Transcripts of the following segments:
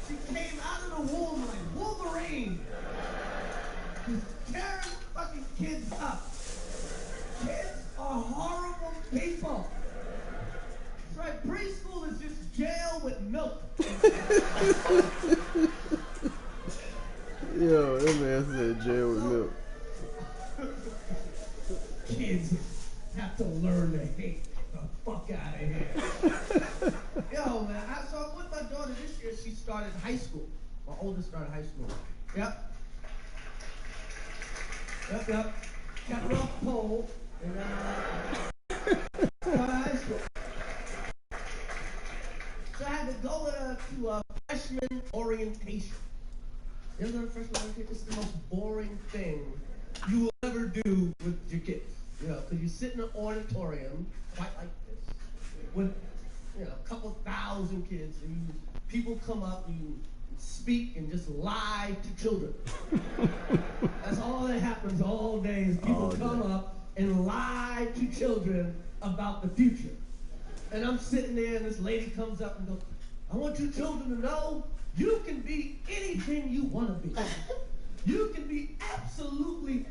She came out of the womb like Wolverine. Just tearing fucking kids up. Kids are horrible people. That's right, preschool is just jail with milk. Yo, that man said jail with milk. Kids have to learn to hate the fuck out of here. Yo, man, so I'm with my daughter this year. She started high school. My oldest started high school. Yep. Kept her off the pole. And started high school. So I had to go with her to a freshman orientation. You ever go to freshman orientation? It's the most boring thing you will ever do with your kids. You know, because you sit in an auditorium, quite like this, with, you know, a couple thousand kids, and people come up and you speak and just lie to children. That's all that happens all day is people come up and lie to children about the future. And I'm sitting there and this lady comes up and goes, I want you children to know you can be anything you want to be. You can be absolutely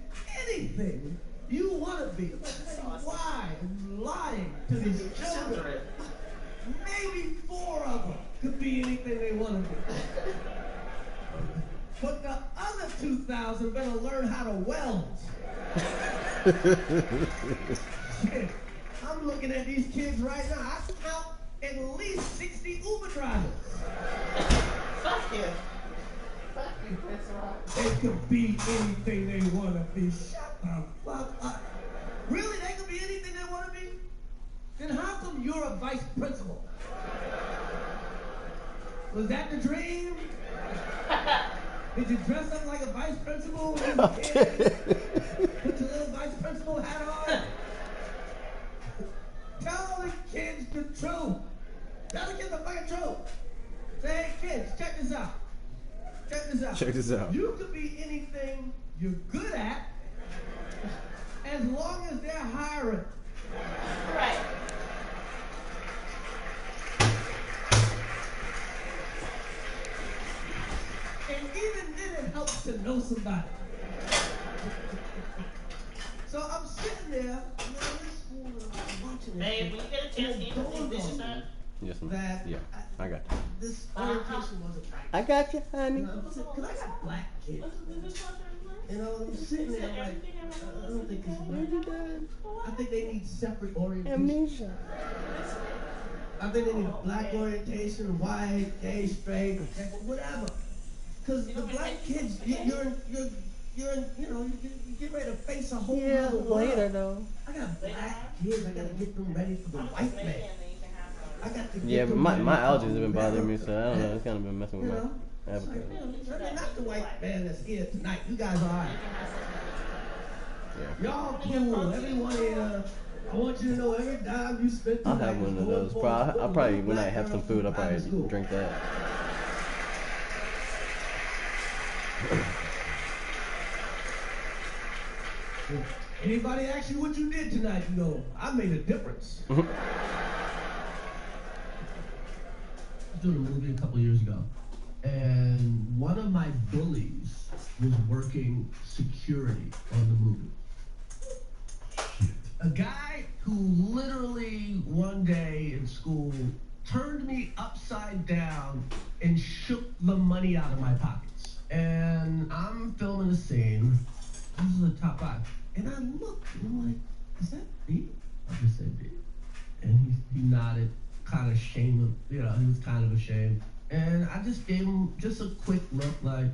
anything you want to be. Why? I'm lying to these children. Maybe 4 of them could be anything they want to be. But the other 2,000 better learn how to weld. Shit. I'm looking at these kids right now. I count at least 60 Uber drivers. Fuck you. Fuck you, Chris Rock. They could be anything they want to be. Shut the fuck up. Really? They could be anything they want to be? Then how come you're a vice principal? Was that the dream? Did you dress up like a vice principal when you were a kid? Put your little vice principal hat on? Tell the kids the truth. Tell the kids the fucking truth. Say, hey kids, check this out. Check this out. Check this out. You could be anything you're good at as long as they're hiring. Right. And even then it helps to know somebody. So I'm sitting there, in school, and I'm watching this. Babe, when you get a chance, can you put these dishes on? Yes, ma'am. That Yeah, I got you. this orientation wasn't right. I got you, honey. Because I got black kids. You know, I'm sitting there like, I don't think this is right. I think they need separate orientation. I think they need black orientation, white, gay, straight, whatever. Because the black kids, you're in, you know, you get ready to face a whole other world. Later though. I got black kids. I got to get them ready for the white man. I got to get Yeah, but them my ready allergies for have been bothering me, America. so I don't know. It's kind of been messing with You my know? appetite. I mean, not the white man that's here tonight. You guys are all right. Yeah. Y'all cool. Everyone here. I want you to know every dime you spent I'll tonight. have one of those. I'll probably, when I have some food, I'll probably drink that. Anybody ask you what you did tonight, you know, I made a difference. I was doing a movie a couple years ago, and one of my bullies was working security on the movie. A guy who literally one day in school turned me upside down and shook the money out of my pockets. And I'm filming a scene. This is the top 5. And I looked and I'm like, is that B? I just said B. And he nodded, kind of ashamed, you know, he was kind of ashamed. And I just gave him just a quick look like,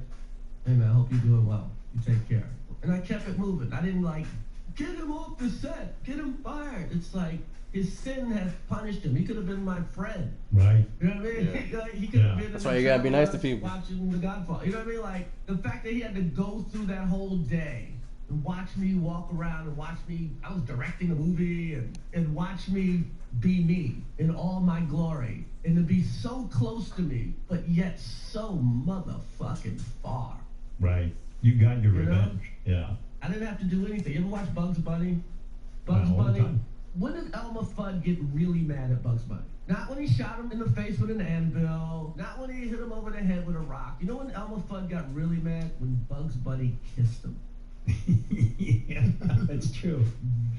hey man, I hope you're doing well. You take care. And I kept it moving. I didn't like, get him off the set, get him fired. It's like, his sin has punished him. He could have been my friend. Right. You know what I mean? Yeah. He could have been. That's why you gotta be nice to people. Watching The Godfather. You know what I mean? Like the fact that he had to go through that whole day and watch me walk around and watch me. I was directing a movie and watch me be me in all my glory and to be so close to me, but yet so motherfucking far. Right. You got your revenge. Yeah. I didn't have to do anything. You ever watch Bugs Bunny? All the Bunny. time. When did Elmer Fudd get really mad at Bugs Bunny? Not when he shot him in the face with an anvil. Not when he hit him over the head with a rock. You know when Elmer Fudd got really mad? When Bugs Bunny kissed him. Yeah, that's true.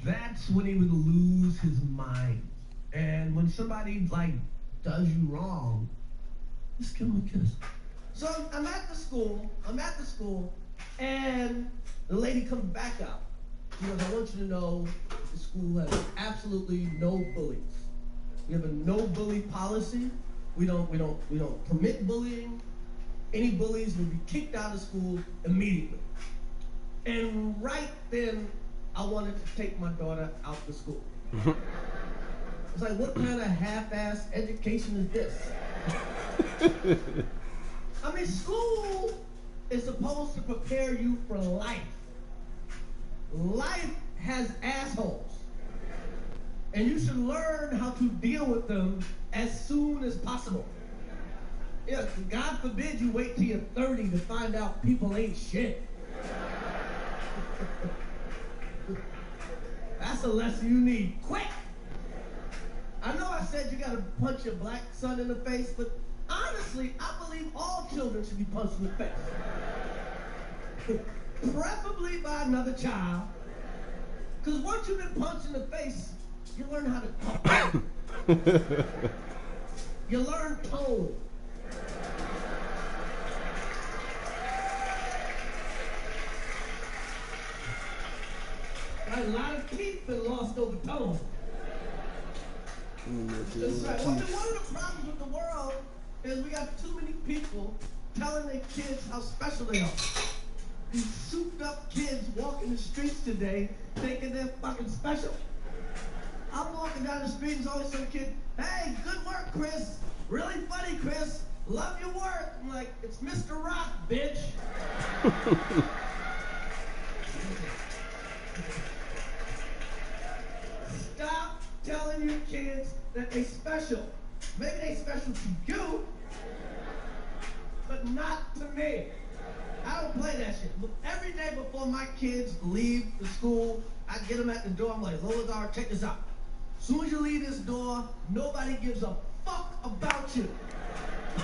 That's when he would lose his mind. And when somebody, like, does you wrong, just give him a kiss. So I'm at the school, and the lady comes back out. She goes, I want you to know the school has absolutely no bullies. We have a no bully policy. We don't permit bullying. Any bullies will be kicked out of school immediately. And right then, I wanted to take my daughter out to school. It's like, what kind of half-ass education is this? I mean, school is supposed to prepare you for life. Life has assholes. And you should learn how to deal with them as soon as possible. Yeah, God forbid you wait till you're 30 to find out people ain't shit. That's a lesson you need quick. I know I said you gotta punch your black son in the face, but honestly, I believe all children should be punched in the face. Preferably by another child. Because once you've been punched in the face, you learn how to talk. You learn tone. A lot of teeth been lost over tone. That's right. One of the problems with the world is we got too many people telling their kids how special they are. These souped up kids walking the streets today thinking they're fucking special. I'm walking down the street and there's always some kid, hey, good work, Chris. Really funny, Chris. Love your work. I'm like, it's Mr. Rock, bitch. Stop telling your kids that they're special. Maybe they're special to you, but not to me. I don't play that shit. Every day before my kids leave the school, I get them at the door. I'm like, Lolazar, check this out. As soon as you leave this door, nobody gives a fuck about you.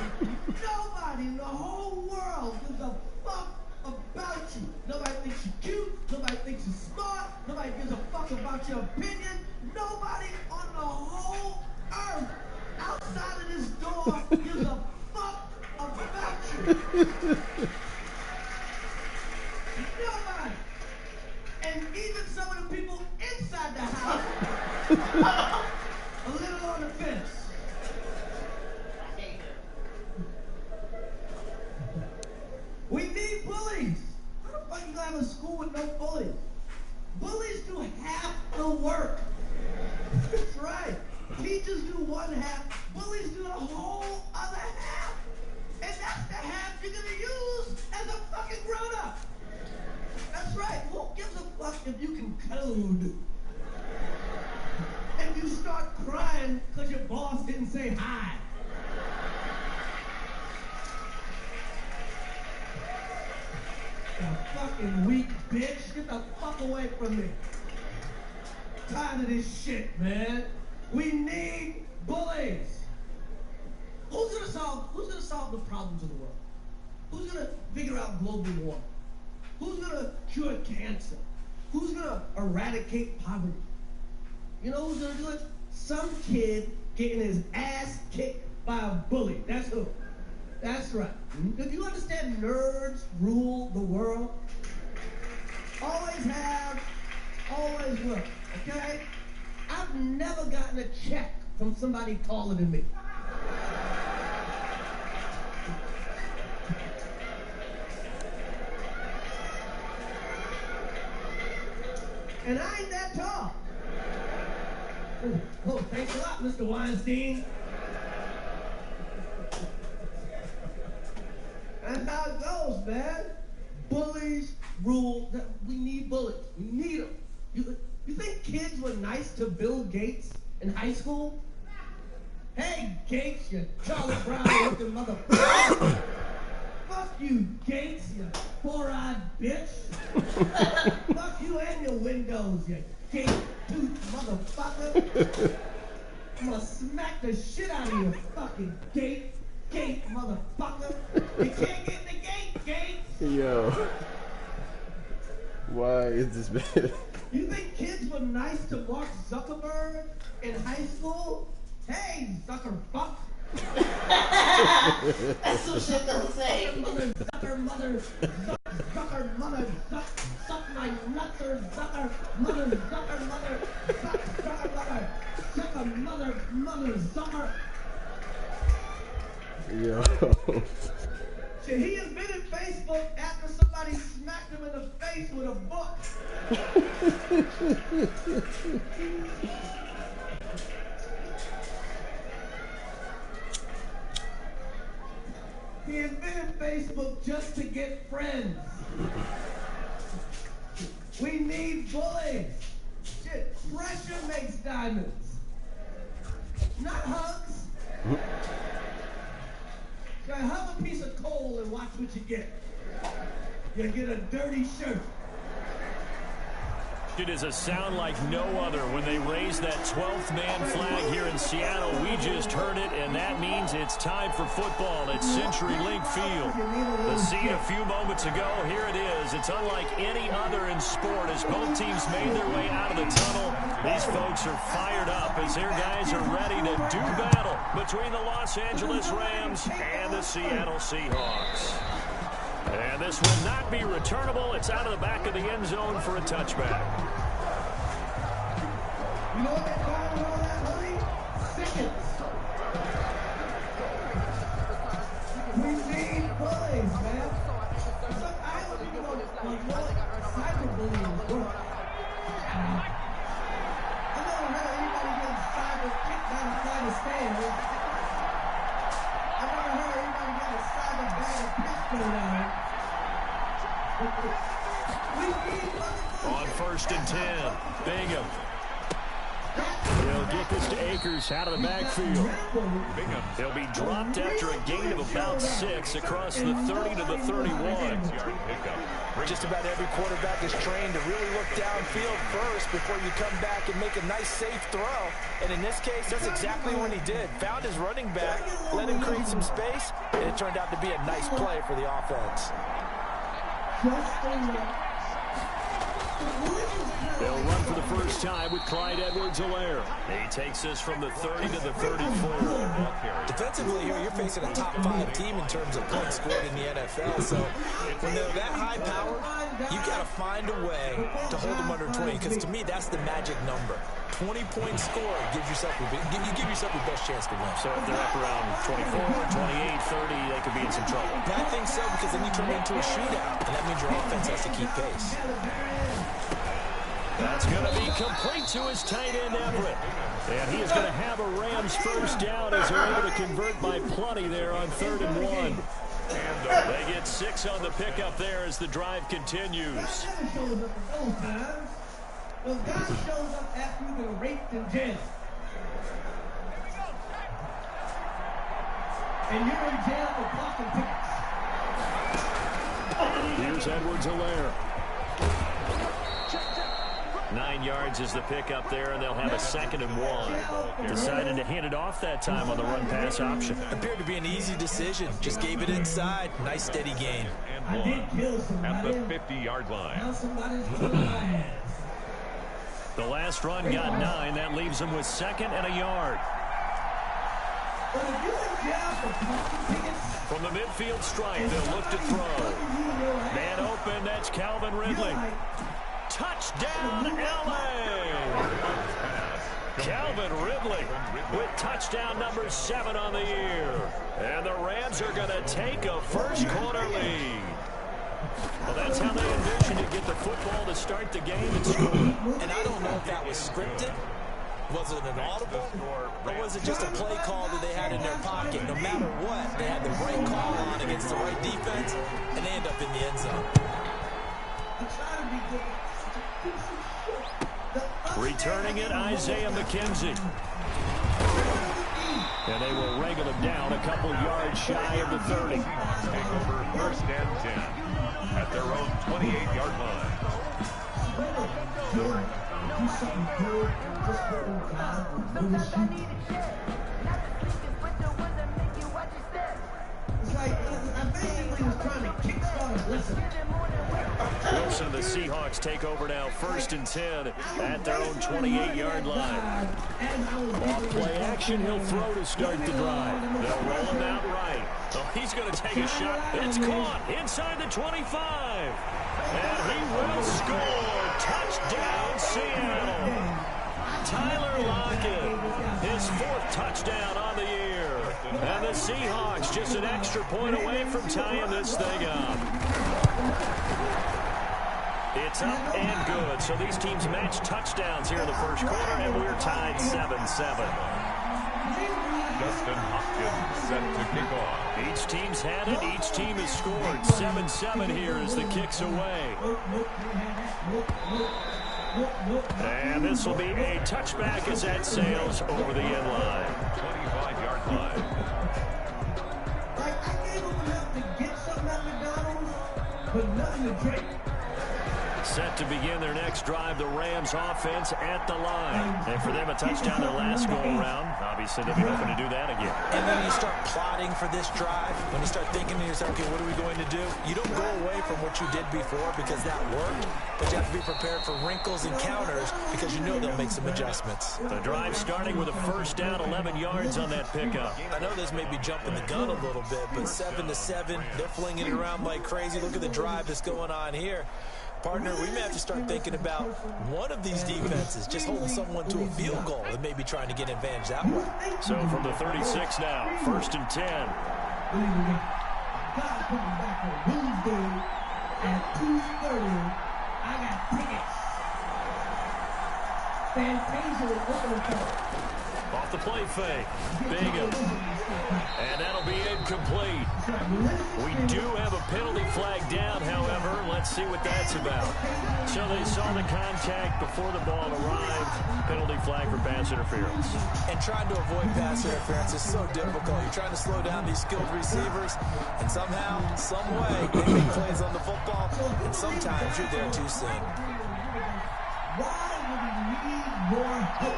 Nobody in the whole world gives a fuck about you. Nobody thinks you're cute. Nobody thinks you're smart. Nobody gives a fuck about your opinion. Nobody on the whole earth outside of this door gives a fuck about you. Nobody. And even some of the people inside the house a little on the fence. We need bullies. How the fuck you gonna have a school with no bullies? Bullies do half the work. That's right. Teachers do one half. Bullies do the whole other half. And that's the half you're gonna use as a fucking grown-up. That's right. Who gives a fuck if you can code? And you start crying because your boss didn't say hi. You fucking weak bitch. Get the fuck away from me. Tired of this shit, man. We need bullies. Who's gonna solve the problems of the world? Who's gonna figure out global warming? Who's gonna cure cancer? Who's gonna eradicate poverty? You know who's gonna do it? Some kid getting his ass kicked by a bully. That's who. That's right. Do you understand nerds rule the world? Always have, always will. Okay? I've never gotten a check from somebody taller than me. And I ain't that tall. Oh, thanks a lot, Mr. Weinstein. That's how it goes, man. Bullies rule. We need bullies. We need them. You think kids were nice to Bill Gates in high school? Hey, Gates, you Charlie Brown-looking motherfucker. Fuck you, Gates, you four-eyed bitch. Fuck you and your windows, you gate-toothed motherfucker. I'm gonna smack the shit out of you, fucking gate, motherfucker. You can't get in the gate. Yo. Why is this bad? You think kids were nice to Mark Zuckerberg in high school? Hey, Zuckerfuck. That's some shit they'll say. Suck my nuts, suck Yo. Shit, he invented Facebook after somebody smacked him in the face with a book. He invented Facebook just to get friends. We need bullies. Shit, pressure makes diamonds. Not hugs. So hug a piece of coal and watch what you get. You get a dirty shirt. It is a sound like no other when they raise that 12th man flag here in Seattle. We just heard it, and that means it's time for football at CenturyLink Field. The scene a few moments ago, here it is. It's unlike any other in sport as both teams made their way out of the tunnel. These folks are fired up as their guys are ready to do battle between the Los Angeles Rams and the Seattle Seahawks. And this will not be returnable. It's out of the back of the end zone for a touchback. You know what they call all that, honey? Seconds. We need bullies, man. Look, I don't think about cyberbullying work. I never heard anybody getting cyber kicked down a flight of stairs. I never heard anybody getting a cyber bag of piss thrown out. On 1st and 10, Bingham. He'll get this to Akers out of the backfield. He'll be dropped after a gain of about 6 across the 30 to the 31. Just about every quarterback is trained to really look downfield first before you come back and make a nice, safe throw. And in this case, that's exactly what he did. Found his running back, let him create some space, and it turned out to be a nice play for the offense. They'll run for the first time with Clyde Edwards-Helaire. He takes us from the 30 to the 34. Defensively here, you're facing a top 5 team in terms of points scored in the NFL. So when they're that high powered, you got to find a way to hold them under 20. Because to me, that's the magic number. 20-point score gives yourself you give yourself your best chance to win. So if they're up around 24, 28, 30, they could be in some trouble. I think so, because then you turn it into a shootout, and that means your offense has to keep pace. That's going to be complete to his tight end, Everett. And he is going to have a Rams first down as they're able to convert by plenty there on 3rd and 1. And they get 6 on the pickup there as the drive continues. Well, God shows up after you've been raped in jail. And you're in jail for blocking pickets. Here's Edwards-Helaire. 9 yards is the pickup there, and they'll have a 2nd and 1. Decided to hand it off that time on the run-pass option. Appeared to be an easy decision. Just gave it inside. Nice, steady gain. I did kill somebody. At the 50-yard line. Now somebody's killing my ass. The last run got 9. That leaves them with 2nd and a yard. But if you're in jail for blocking pickets, from the midfield stripe, they'll look to throw. Man open, that's Calvin Ridley. Touchdown, LA! Calvin Ridley with touchdown number 7 on the year. And the Rams are going to take a first-quarter lead. Well, that's how they envisioned to get the football to start the game and score. And I don't know if that was scripted. Was it an audible? Or was it just a play call that they had in their pocket? No matter what, they had the right call on against the right defense, and they end up in the end zone. Returning it, Isaiah McKenzie. And they will wrangle him down a couple yards shy of the 30. Take over 1st and 10 at their own 28-yard line. do something good, just hoping God will notice you. It's like, I basically was trying to kickstart a blessing. Wilson, the Seahawks take over now, 1st and 10 at their own 28-yard line. Off play action, he'll throw to start the drive. They'll roll him out right. Oh, he's going to take a shot. It's caught inside the 25. And he will score. Touchdown, Seattle. Tyler Lockett, his 4th touchdown on the year. And the Seahawks just an extra point away from tying this thing up. It's up and good. So these teams match touchdowns here in the first quarter, and we're tied 7-7. Dustin Hopkins set to kick off. Each team's had it. Each team has scored. 7-7 here as the kick's away. And this will be a touchback as that sails over the end line. 25-yard line. Like, I gave them enough to get something at McDonald's, but nothing to drink. Set to begin their next drive, the Rams offense at the line. And for them, a touchdown their last go-around. Obviously, they'll be hoping to do that again. And when you start plotting for this drive, when you start thinking to yourself, okay, what are we going to do? You don't go away from what you did before because that worked, but you have to be prepared for wrinkles and counters because you know they'll make some adjustments. The drive starting with a first down, 11 yards on that pickup. I know this may be jumping the gun a little bit, but 7-7, they're flinging it around like crazy. Look at the drive that's going on here. Partner, we may have to start thinking about one of these defenses just holding someone to a field goal and maybe trying to get an advantage that way. So from the 36 now, 1st and 10. God coming back on Wednesday at 2:30. I got tickets. Fantasia is opening for Off the play fake. Bingham. And that'll be incomplete. We do have a penalty flag down, however. Let's see what that's about. So they saw the contact before the ball arrived. Penalty flag for pass interference. And trying to avoid pass interference is so difficult. You're trying to slow down these skilled receivers, and somehow, some way, they make plays on the football, and sometimes you're there too soon. Why would we need more help?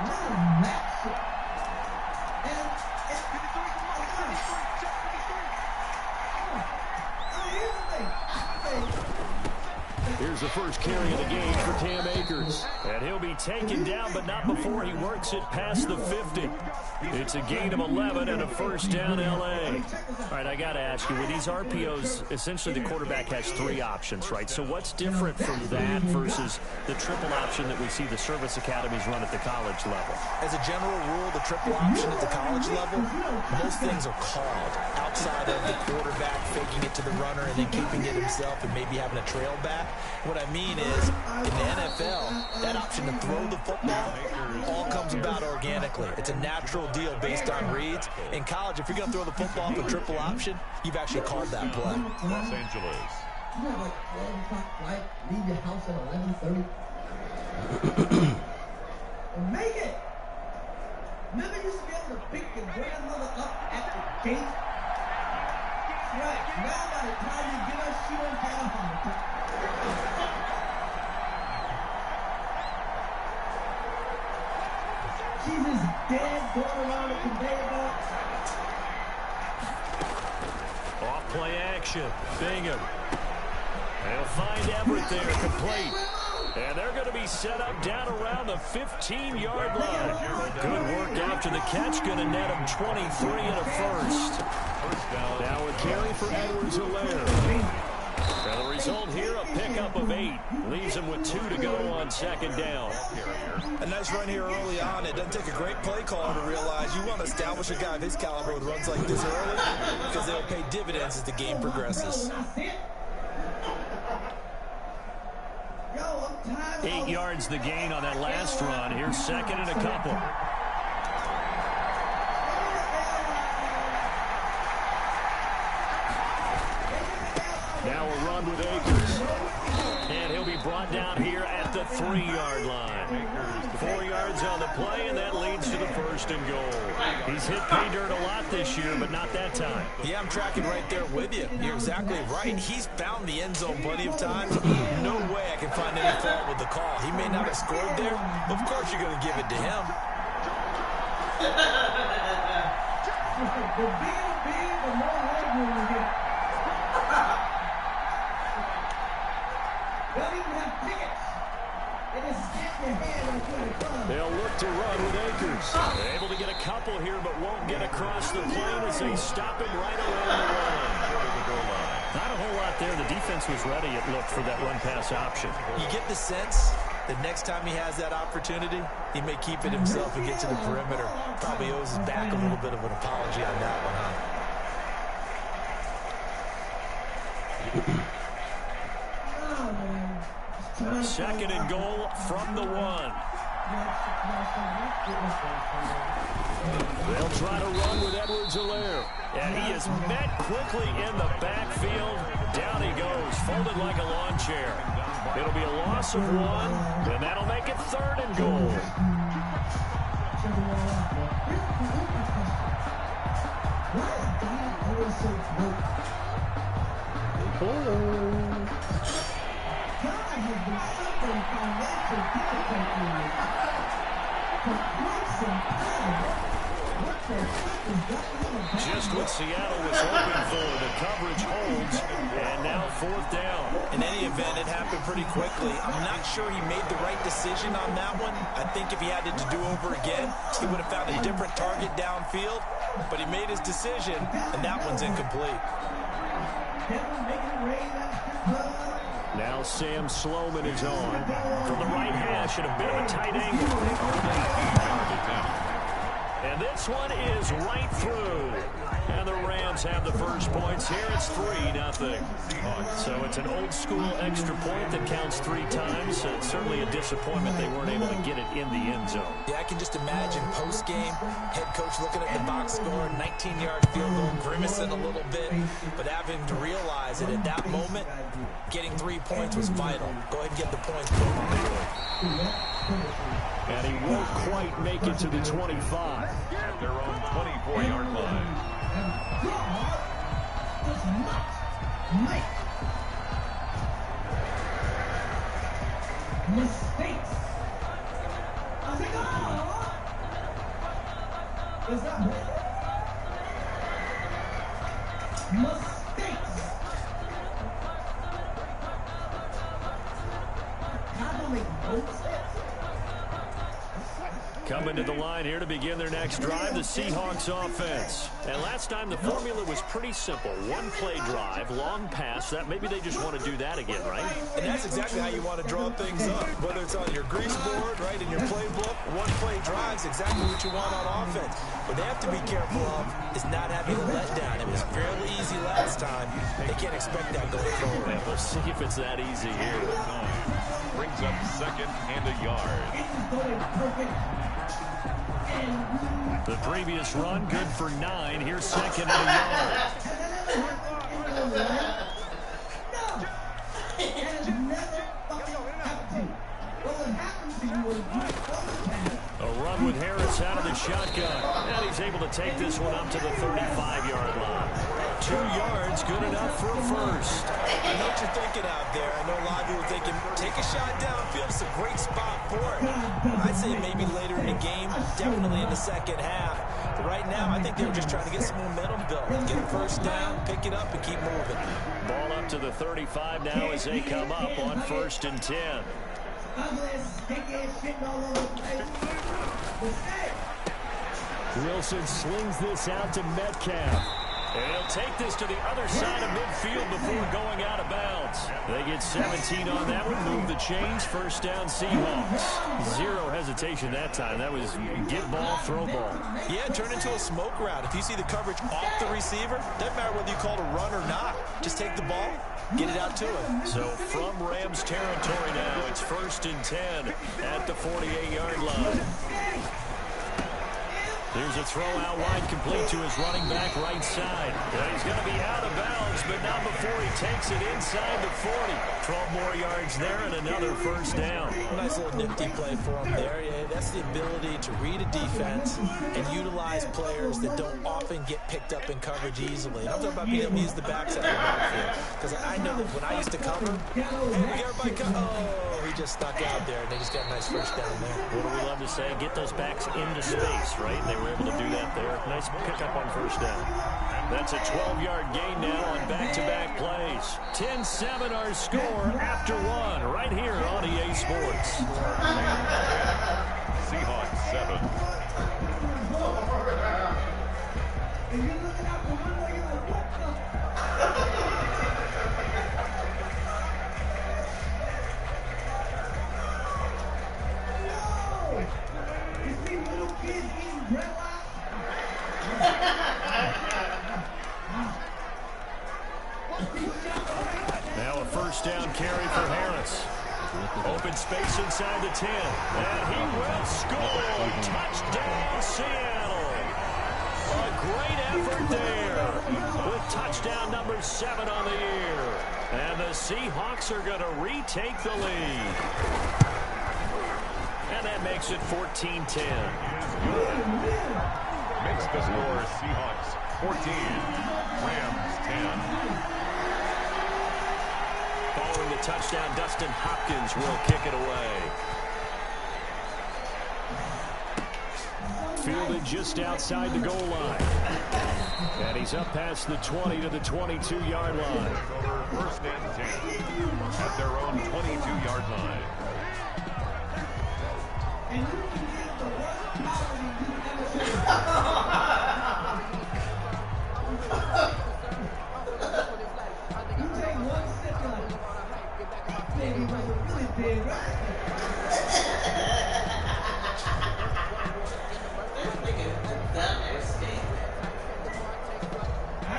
Little match. And Here's the first carry of the game for Cam Akers. And he'll be taken down, but not before he works it past the 50. It's a gain of 11 and a first down, L.A. All right, I got to ask you, with these RPOs, essentially the quarterback has 3 options, right? So what's different from that versus the triple option that we see the service academies run at the college level? As a general rule, the triple option at the college level, most things are called outside of the quarterback faking it to the runner and then keeping it himself and maybe having a trail back. What I mean is, in the NFL, that option to throw the football all comes about organically. It's a natural deal based on reads. In college, if you're going to throw the football for triple option, you've actually called that play. Los Angeles. You have like 12 o'clock flight, leave your house at 11:30. And make it! Remember you used to be able to pick your grandmother up at the gate? Right, now by the time you get her, she don't have a heart attack. She's just dead, going around the conveyor belt. Off play action. Bingham. They'll find Everett there, complete. And they're going to be set up down around the 15-yard line. Good work after the catch. Going to net him 23 and a first. Now a carry for Edwards-Helaire. And the result here, a pickup of 8. Leaves him with 2 to go on second down. A nice run here early on. It doesn't take a great play caller to realize you want to establish a guy of his caliber with runs like this early because they'll pay dividends as the game progresses. 8 yards the gain on that last run. Here's second and a couple. Now a run with Akers. And he'll be brought down here at the 3-yard line. 4 yards on the play, and that leads to the 1st and goal. He's hit pay dirt a lot this year, but not that time. Yeah, I'm tracking right there with you. You're exactly right. He's found the end zone plenty of times. No way I can find any fault with the call. He may not have scored there. Of course you're going to give it to him. The bigger the big, the more headroom you get. They don't even have tickets. They just stick their hand on the club. They'll look to run with Akers. They're able to get a couple here, but won't get across the plane as they stop him right around the line. Not a whole lot there. The defense was ready, it looked, for that run-pass option. You get the sense that next time he has that opportunity, he may keep it himself and get to the perimeter. Probably owes his back a little bit of an apology on that one, huh? 2nd and goal from the 1. They'll try to run with Edwards-Helaire. And he is met quickly in the backfield. Down he goes, folded like a lawn chair. It'll be a loss of 1, and that'll make it 3rd and goal. Just what Seattle was hoping for. The coverage holds, and now 4th down. In any event, it happened pretty quickly. I'm not sure he made the right decision on that one. I think if he had it to do over again, he would have found a different target downfield. But he made his decision, and that one's incomplete. Now Sam Sloman is on. From the right hash at a bit of a tight angle. And this one is right through. And the Rams have the first points here. It's 3-0. So it's an old-school extra point that counts 3 times. So it's certainly a disappointment they weren't able to get it in the end zone. Yeah, I can just imagine post-game, head coach looking at the box score, 19-yard field goal, grimacing a little bit, but having to realize that at that moment, getting 3 points was vital. Go ahead and get the points. And he won't quite make it to the 25. At their own 24-yard line. Mistakes. I think, is that mistakes? I don't make no mistakes. Coming to the line here to begin their next drive, the Seahawks offense. And last time the formula was pretty simple. 1-play drive, long pass. That maybe they just want to do that again, right? And that's exactly how you want to draw things up. Whether it's on your grease board, right, in your playbook, 1-play drive is exactly what you want on offense. What they have to be careful of is not having a letdown. It was fairly easy last time. They can't expect that going forward. And we'll see if it's that easy here. Brings up 2nd and a yard. The previous run, good for 9. Here's 2nd and a yard. A run with Harris out of the shotgun. And he's able to take this one up to the 35-yard line. 2 yards, good enough for a first. I know what you're thinking out there. I know a lot of you are thinking, take a shot downfield. It's a great spot for it. I'd say maybe later in the game, definitely in the second half. But right now, I think they were just trying to get some momentum built. Get a first down, pick it up, and keep moving. Ball up to the 35 now as they come up on 1st and 10. Wilson slings this out to Metcalf. And he'll take this to the other side of midfield before going out of bounds. They get 17 on that one, move the chains, 1st down Seahawks. 0 hesitation that time. That was get ball, throw ball. Yeah, turn into a smoke route. If you see the coverage off the receiver, doesn't matter whether you call it a run or not. Just take the ball, get it out to him. So from Rams territory now, it's 1st and 10 at the 48-yard line. Here's a throw out wide, complete to his running back right side. And he's going to be out of bounds, but not before he takes it inside the 40. 12 more yards there and another first down. Nice little nifty play for him there. Yeah, that's the ability to read a defense and utilize players that don't often get picked up in coverage easily. And I'm talking about being able to use the backside of the backfield. Because I know that when I used to cover, hey, we got everybody cover. Oh, he just stuck out there, and they just got a nice first down there. What do we love to say? Get those backs into space, right? They were able to do that there. Nice pickup on first down. That's a 12-yard gain now on back-to-back plays. 10-7 our score after one right here on EA Sports. Seahawks 7. Now a first down carry for Harris. Open space inside the 10. And he will score. Touchdown, Seattle. A great effort there with touchdown number 7 on the year. And the Seahawks are going to retake the lead. And that makes it 14-10. Makes the score Seahawks 14, Rams 10. Following the touchdown, Dustin Hopkins will kick it away. Fielded just outside the goal line. And he's up past the 20 to the 22-yard line. First and 10 at their own 22-yard line.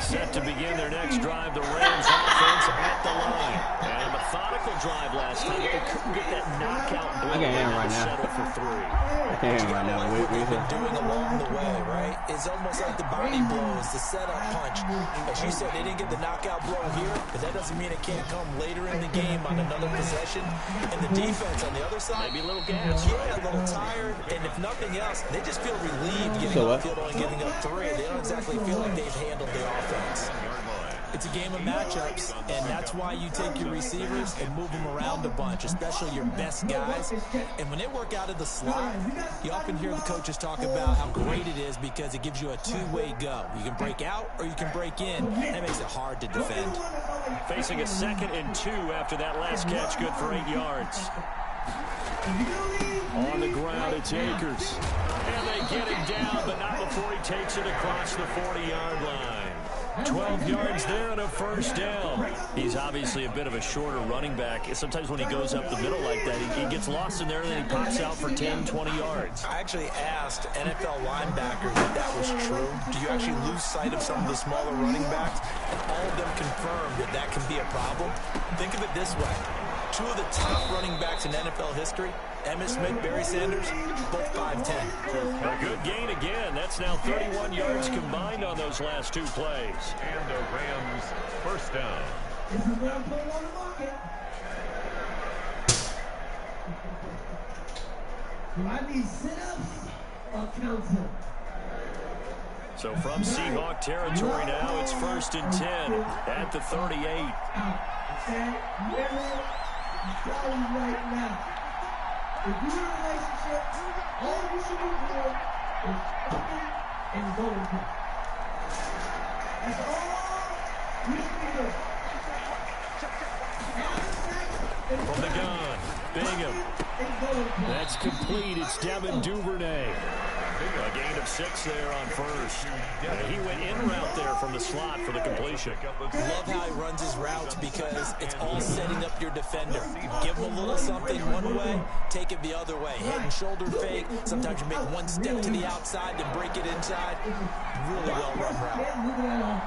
Set to begin their next drive, the Rams offense at the line. And a methodical drive last time, but they couldn't get that knockout blow. I can't hear him right now. Settle for 3. I can't hear him right now. What they've been doing along the way, right? It's almost like the body blows, the setup punch. As you said, they didn't get the knockout blow here, but that doesn't mean it can't come later in the game on another possession. And the defense on the other side, Maybe a little gas. yeah, a little tired. And if nothing else, they just feel relieved getting up field only giving up 3. They don't exactly feel like they've handled the offense. It's a game of matchups, and that's why you take your receivers and move them around a bunch, especially your best guys. And when they work out of the slot, you often hear the coaches talk about how great it is because it gives you a two-way go. You can break out or you can break in. That makes it hard to defend. Facing a 2nd and 2 after that last catch, good for 8 yards. On the ground, it's Akers. And they get him down, but not before he takes it across the 40-yard line. 12 yards there and a first down. He's obviously a bit of a shorter running back. Sometimes when he goes up the middle like that, he gets lost in there and then he pops out for 10, 20 yards. I actually asked NFL linebackers if that was true. Do you actually lose sight of some of the smaller running backs? And all of them confirmed that that can be a problem. Think of it this way. 2 of the top running backs in NFL history, Emmitt Smith, Barry Sanders, both 5'10". A good gain again. That's now 31 yards combined on those last 2 plays. And the Rams first down. Do I need sit-ups or counting? So from Seahawk territory now, it's 1st and 10 at the 38. Right now. If you're in a relationship, all you should be doing is fucking and going to. That's all you should be doing. From the gun, Bingham. That's complete. It's Devin Duvernay. A gain of 6 there on first. He went in route there from the slot for the completion. Love how he runs his routes because it's all setting up your defender. Give him a little something one way, take it the other way. Head and shoulder fake. Sometimes you make one step to the outside, then break it inside. Really well run route.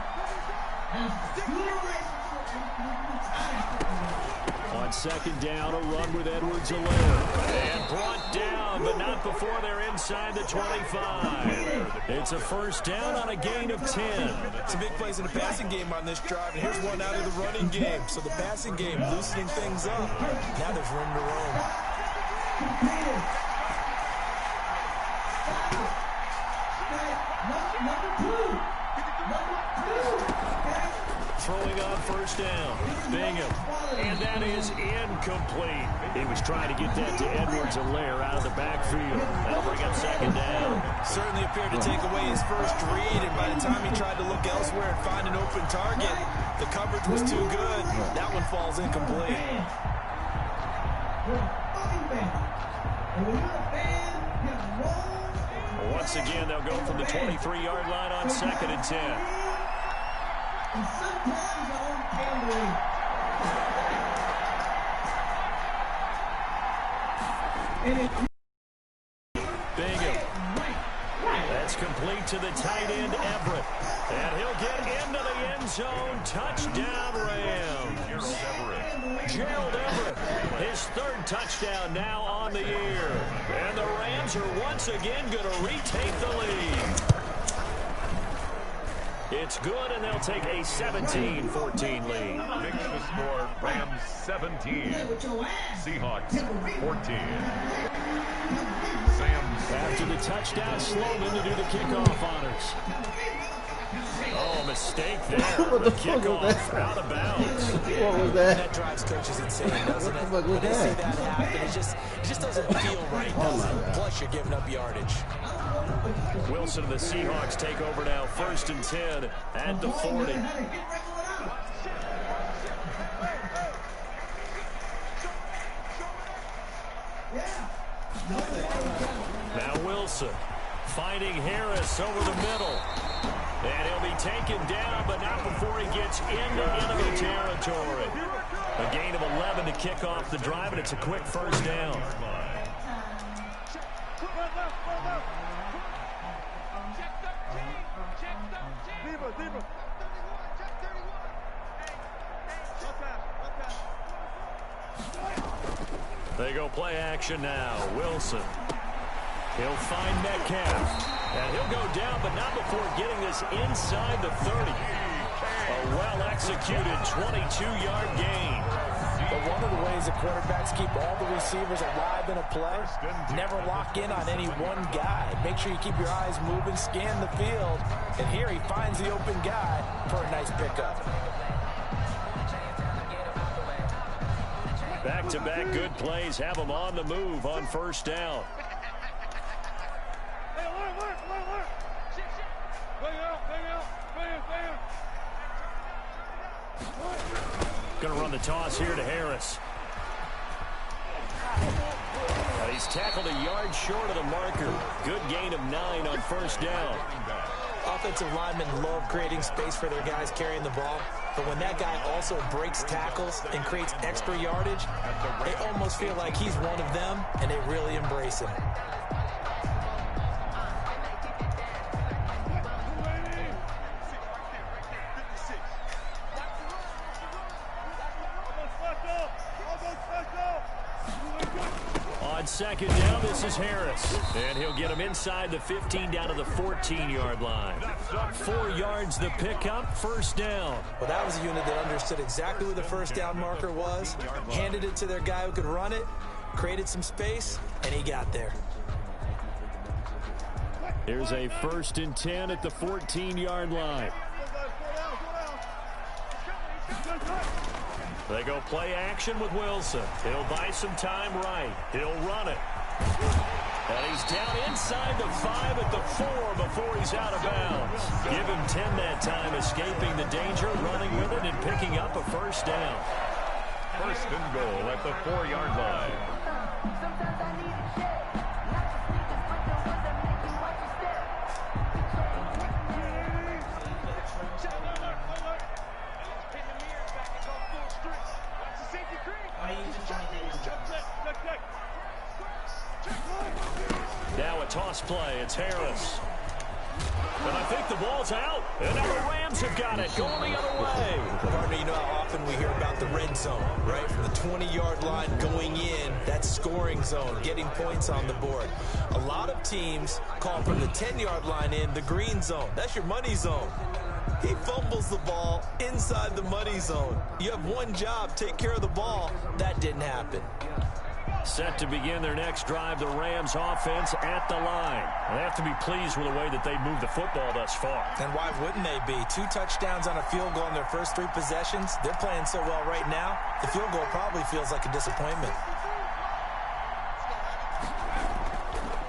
On second down, a run with Edwards-Helaire. And brought down, but not before they're inside the 25. It's a first down on a gain of 10. Some big plays in the passing game on this drive, and here's one out of the running game. So the passing game loosening things up. Now there's room to roam. Throwing on first down. Bingham. And that is incomplete. He was trying to get that to Edwards-Helaire out of the backfield. That'll bring up second down. Certainly appeared to take away his first read, and by the time he tried to look elsewhere and find an open target, the coverage was too good. That one falls incomplete. Once again, they'll go from the 23-yard line on second and 10. And sometimes I don't Bingham. That's complete to the tight end, Everett. And he'll get into the end zone. Touchdown, Rams. Gerald Everett, his third touchdown now on the year. And the Rams are once again going to retake the lead. It's good, and they'll take a 17-14 lead. Makes the score Rams 17, Seahawks 14. After the touchdown, Sloman to do the kickoff honors. Oh, mistake there. What the fuck kickoff was that? out of bounds. What was that? That drives coaches insane, doesn't it? What the fuck was When they see that? that happen, it just doesn't feel right, does it? Plus, you're giving up yardage. Wilson and the Seahawks take over now, first and 10 at the 40. Now Wilson finding Harris over the middle. And he'll be taken down, but not before he gets into enemy territory. A gain of 11 to kick off the drive, and it's a quick first down. They go play action now. Wilson. He'll find Metcalf. And he'll go down, but not before getting this inside the 30. A well-executed 22-yard gain. But one of the ways that quarterbacks keep all the receivers alive in a play, never lock in on any one guy. Make sure you keep your eyes moving, scan the field. And here he finds the open guy for a nice pickup. Back-to-back good plays have them on the move on first down. Going to run the toss here to Harris. And he's tackled a yard short of the marker. Good gain of 9 on first down. Offensive linemen love creating space for their guys carrying the ball. But when that guy also breaks tackles and creates extra yardage, they almost feel like he's one of them, and they really embrace him. On second down, this is Harris. And he'll get him inside the 15 down to the 14-yard line. 4 yards the pickup, first down. Well, that was a unit that understood exactly where the first down marker was, handed it to their guy who could run it, created some space, and he got there. Here's a first and 10 at the 14-yard line. They go play action with Wilson. He'll buy some time right. He'll run it. And he's down inside the 5 at the 4 before he's out of bounds. Give him 10 that time, escaping the danger, running with it, and picking up a first down. First and goal at the 4-yard line. Now a toss play. It's Harris. And I think the ball's out. And now the Rams have got it, going the other way. Partner, you know how often we hear about the red zone, right? From the 20-yard line going in, that scoring zone, getting points on the board. A lot of teams call from the 10-yard line in the green zone. That's your money zone. He fumbles the ball inside the money zone. You have one job, take care of the ball. That didn't happen. Set to begin their next drive, the Rams offense at the line. They have to be pleased with the way that they've moved the football thus far. And why wouldn't they be? 2 touchdowns on a field goal in their first 3 possessions. They're playing so well right now, the field goal probably feels like a disappointment.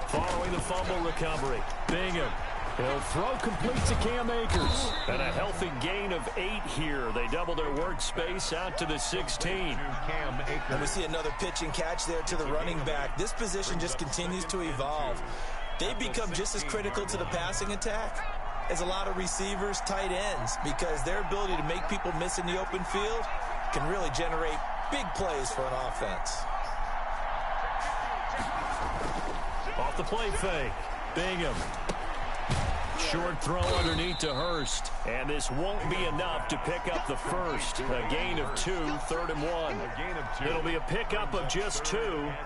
Following the fumble recovery, Bingham. He'll throw complete to Cam Akers. And a healthy gain of 8 here. They double their workspace out to the 16. And we see another pitch and catch there to the running back. This position just continues to evolve. They become just as critical to the passing attack as a lot of receivers, tight ends, because their ability to make people miss in the open field can really generate big plays for an offense. Off the play fake, Bingham. Short throw underneath to Hurst. And this won't be enough to pick up the first. A gain of 2, 3rd and 1. It'll be a pickup of just 2.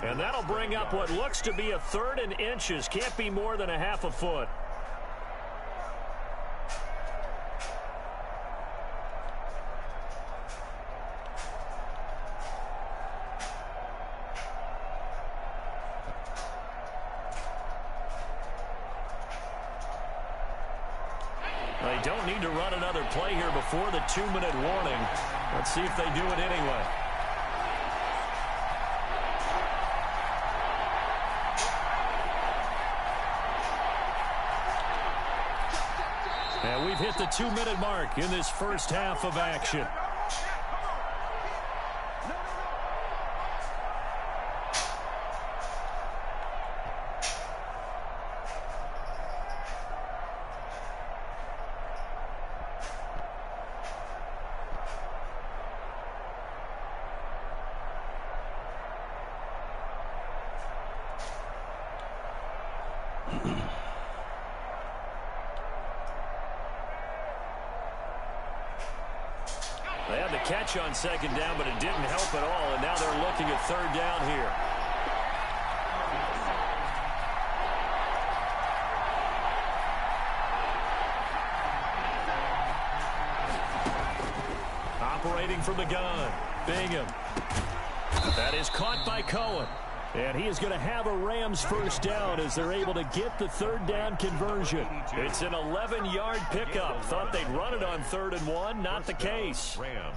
And that'll bring up what looks to be a 3rd and inches. Can't be more than a half a foot. They don't need to run another play here before the 2-minute warning. Let's see if they do it anyway. And we've hit the 2-minute mark in this first half of action. They had the catch on 2nd down, but it didn't help at all, and now they're looking at 3rd down here. Operating from the gun, Bingham. That is caught by Cohen. And he is going to have a Rams first down as they're able to get the 3rd down conversion. It's an 11-yard pickup. Thought they'd run it on 3rd and 1. Not the case. Rams.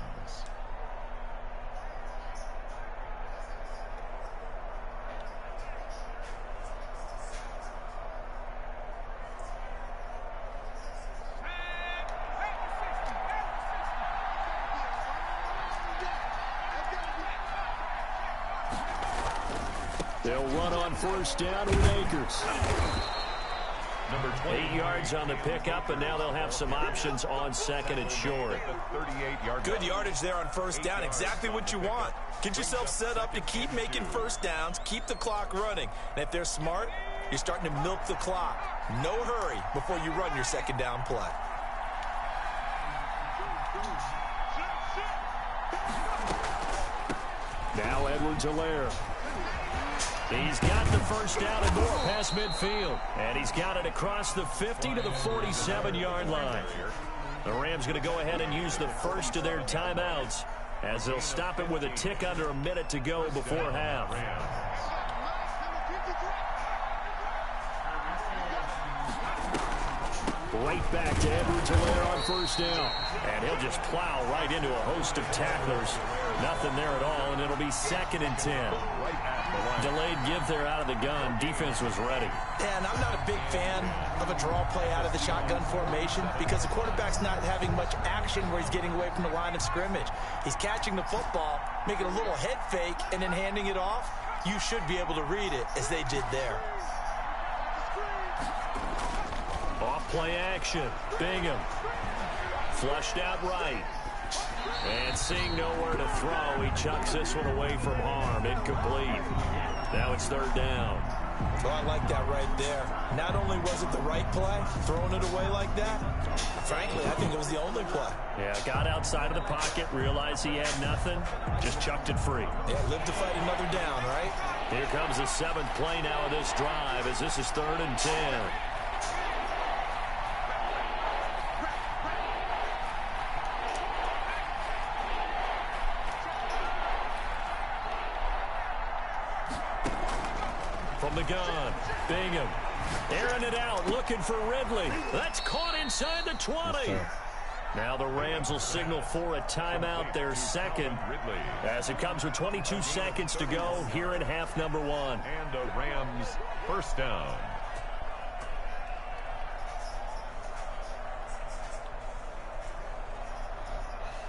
They'll run on 1st down with Akers. Number 8 yards on the pickup, and now they'll have some options on 2nd and short. 38-yard. Good yardage there on 1st down. Exactly what you want. Get yourself set up to keep making 1st downs, keep the clock running. And if they're smart, you're starting to milk the clock. No hurry before you run your 2nd down play. Now Edwards-Helaire. He's got the first down and more past midfield. And he's got it across the 50 to the 47-yard line. The Rams going to go ahead and use the first of their timeouts as they'll stop it with a tick under a minute to go before half. Right back to Edwards-Helaire on 1st down. And he'll just plow right into a host of tacklers. Nothing there at all, and it'll be 2nd and 10. Delayed give there out of the gun. Defense was ready. And I'm not a big fan of a draw play out of the shotgun formation because the quarterback's not having much action where he's getting away from the line of scrimmage. He's catching the football, making a little head fake, and then handing it off. You should be able to read it as they did there. Off play action. Bingham. Flushed out right. And seeing nowhere to throw, he chucks this one away from harm. Incomplete. Now it's 3rd down. Well, I like that right there. Not only was it the right play, throwing it away like that, frankly, I think it was the only play. Yeah, got outside of the pocket, realized he had nothing, just chucked it free. Yeah, live to fight another down, right? Here comes the 7th play now of this drive as this is 3rd and 10. From the gun, Bingham, airing it out, looking for Ridley. That's caught inside the 20. Now the Rams will signal for a timeout, their second, as it comes with 22 seconds to go here in half number 1. And a Rams first down.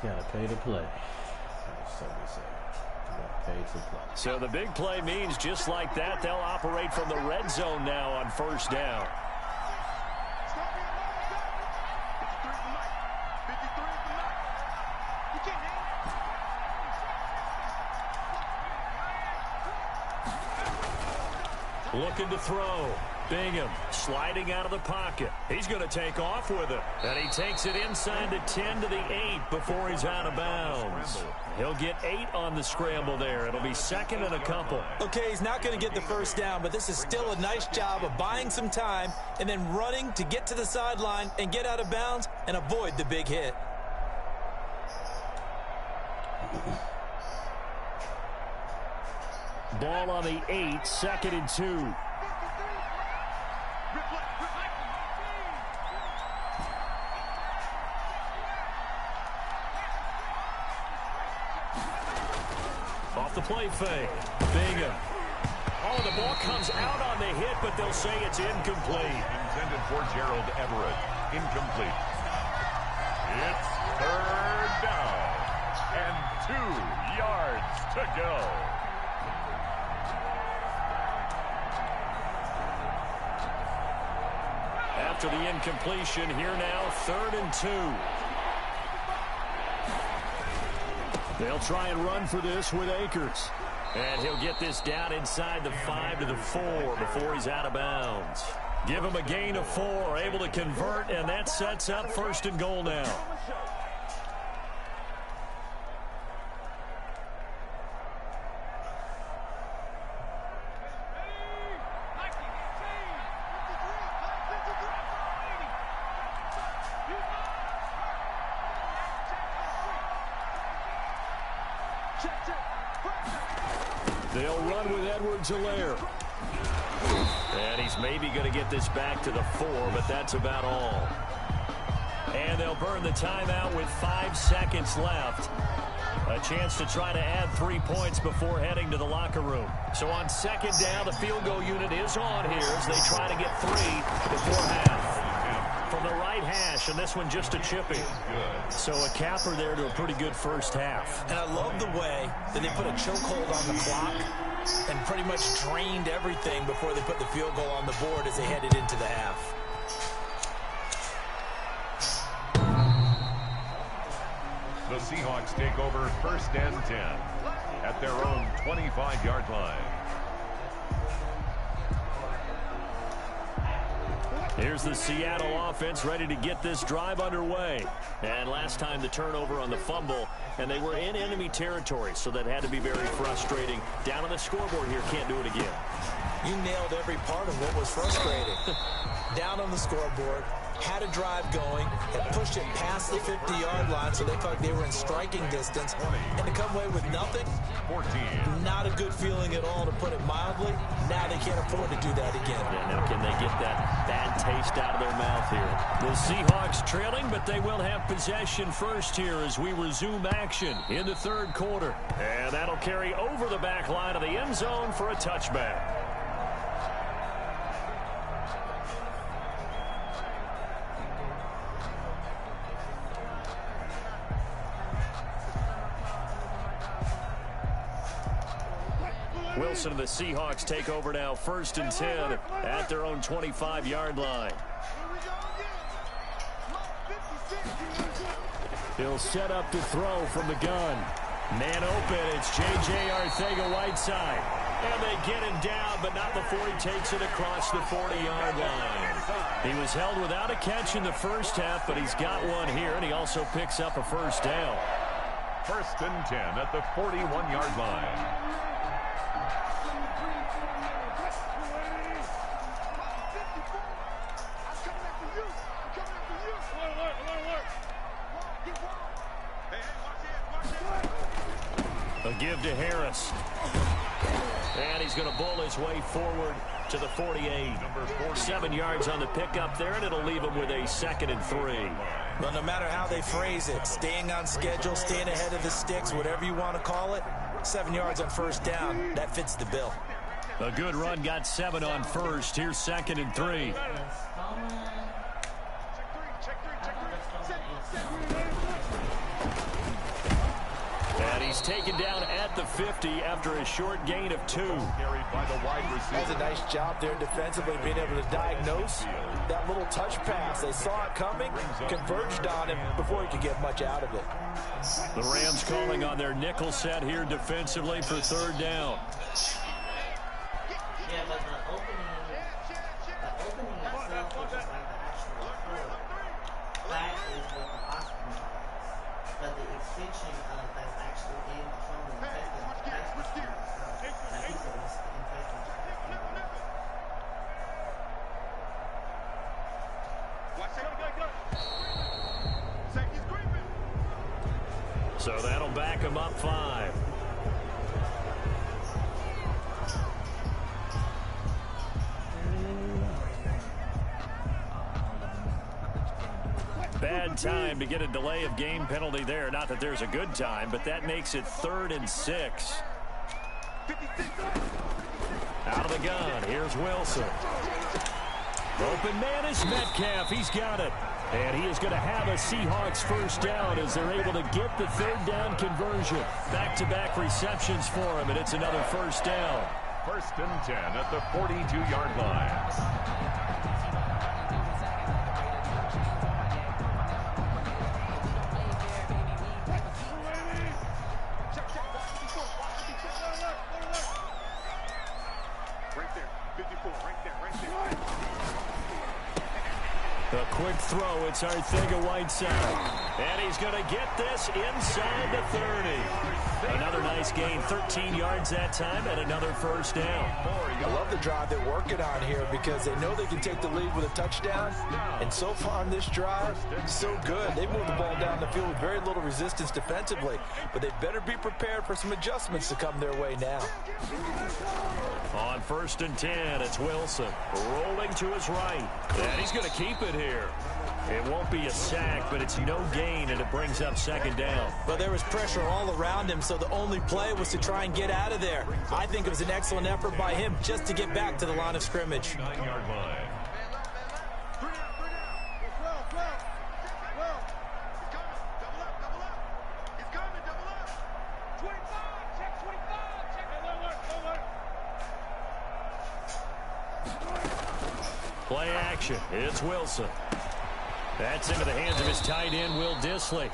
Gotta pay to play. So we say. Pay to play. So the big play means just like that, they'll operate from the red zone now on first down. Looking to throw. Bingham sliding out of the pocket. He's going to take off with it. And he takes it inside the 10 to the 8 before he's out of bounds. He'll get 8 on the scramble there. It'll be 2nd and a couple. Okay, he's not going to get the first down, but this is still a nice job of buying some time and then running to get to the sideline and get out of bounds and avoid the big hit. Ball on the 8, 2nd and 2. Off the play fake. Bingham. Oh, the ball comes out on the hit, but they'll say it's incomplete. Intended for Gerald Everett. Incomplete. It's 3rd down. And 2 yards to go. After the incompletion, here now, 3rd and 2. They'll try and run for this with Akers. And he'll get this down inside the 5 to the 4 before he's out of bounds. Give him a gain of 4, able to convert, and that sets up 1st and goal now. They'll run with Edwards-Helaire. And he's maybe going to get this back to the 4, but that's about all. And they'll burn the timeout with 5 seconds left. A chance to try to add 3 points before heading to the locker room. So on 2nd down, the field goal unit is on here as they try to get 3 before half. From the right hash, and this one just a chipping. So a capper there to a pretty good first half. And I love the way that they put a chokehold on the clock and pretty much drained everything before they put the field goal on the board as they headed into the half. The Seahawks take over 1st and 10 at their own 25-yard line. Here's the Seattle offense ready to get this drive underway. And last time the turnover on the fumble, and they were in enemy territory, so that had to be very frustrating. Down on the scoreboard here, can't do it again. You nailed every part of what was frustrating. Down on the scoreboard, had a drive going, had pushed it past the 50-yard line so they felt like they were in striking distance, and to come away with nothing, 14. not a good feeling at all, to put it mildly. Now they can't afford to do that again. Yeah, now can they get that bad taste out of their mouth here? The Seahawks trailing, but they will have possession first here as we resume action in the 3rd quarter. And that'll carry over the back line of the end zone for a touchback. Wilson and the Seahawks take over now, 1st and 10 at their own 25-yard line. He'll set up to throw from the gun. Man open, it's J.J. Arcega-Whiteside. And they get him down, but not before he takes it across the 40-yard line. He was held without a catch in the first half, but he's got one here, and he also picks up a first down. 1st and 10 at the 41-yard line. A give to Harris. And he's going to bowl his way forward to the 48. 7 yards on the pickup there, and it'll leave him with a 2nd and 3. Well, no matter how they phrase it, staying on schedule, staying ahead of the sticks, whatever you want to call it, 7 yards on first down, that fits the bill. A good run, got 7 on first. Here's 2nd and 3. And he's taken down at the 50 after a short gain of 2. Carried by the wide receiver. That's a nice job there defensively, being able to diagnose that little touch pass. They saw it coming, converged on him before he could get much out of it. The Rams calling on their nickel set here defensively for 3rd down. Yeah, but the opening itself, which is like the actual code, that is what the hospital does. But the extension that's actually in from the intestine, that's the stuff that piece of the intestine. So that'll back him up 5. Bad time to get a delay of game penalty there. Not that there's a good time, but that makes it 3rd and 6. Out of the gun, here's Wilson. Open man is Metcalf. He's got it. And he is going to have a Seahawks first down as they're able to get the 3rd down conversion. Back-to-back receptions for him, and it's another first down. 1st and 10 at the 42-yard line. A quick throw. It's Arcega-Whiteside. And he's going to get this inside the 30. Another nice gain. 13 yards that time and another first down. I love the drive they're working on here because they know they can take the lead with a touchdown. And so far on this drive, so good. They moved the ball down the field with very little resistance defensively. But they better be prepared for some adjustments to come their way now. On 1st and 10, it's Wilson rolling to his right. And he's going to keep it here. It won't be a sack, but it's no gain, and it brings up 2nd down. But there was pressure all around him, so the only play was to try and get out of there. I think it was an excellent effort by him just to get back to the line of scrimmage. 9-yard line. Play action. It's Wilson. That's into the hands of his tight end, Will Dissly.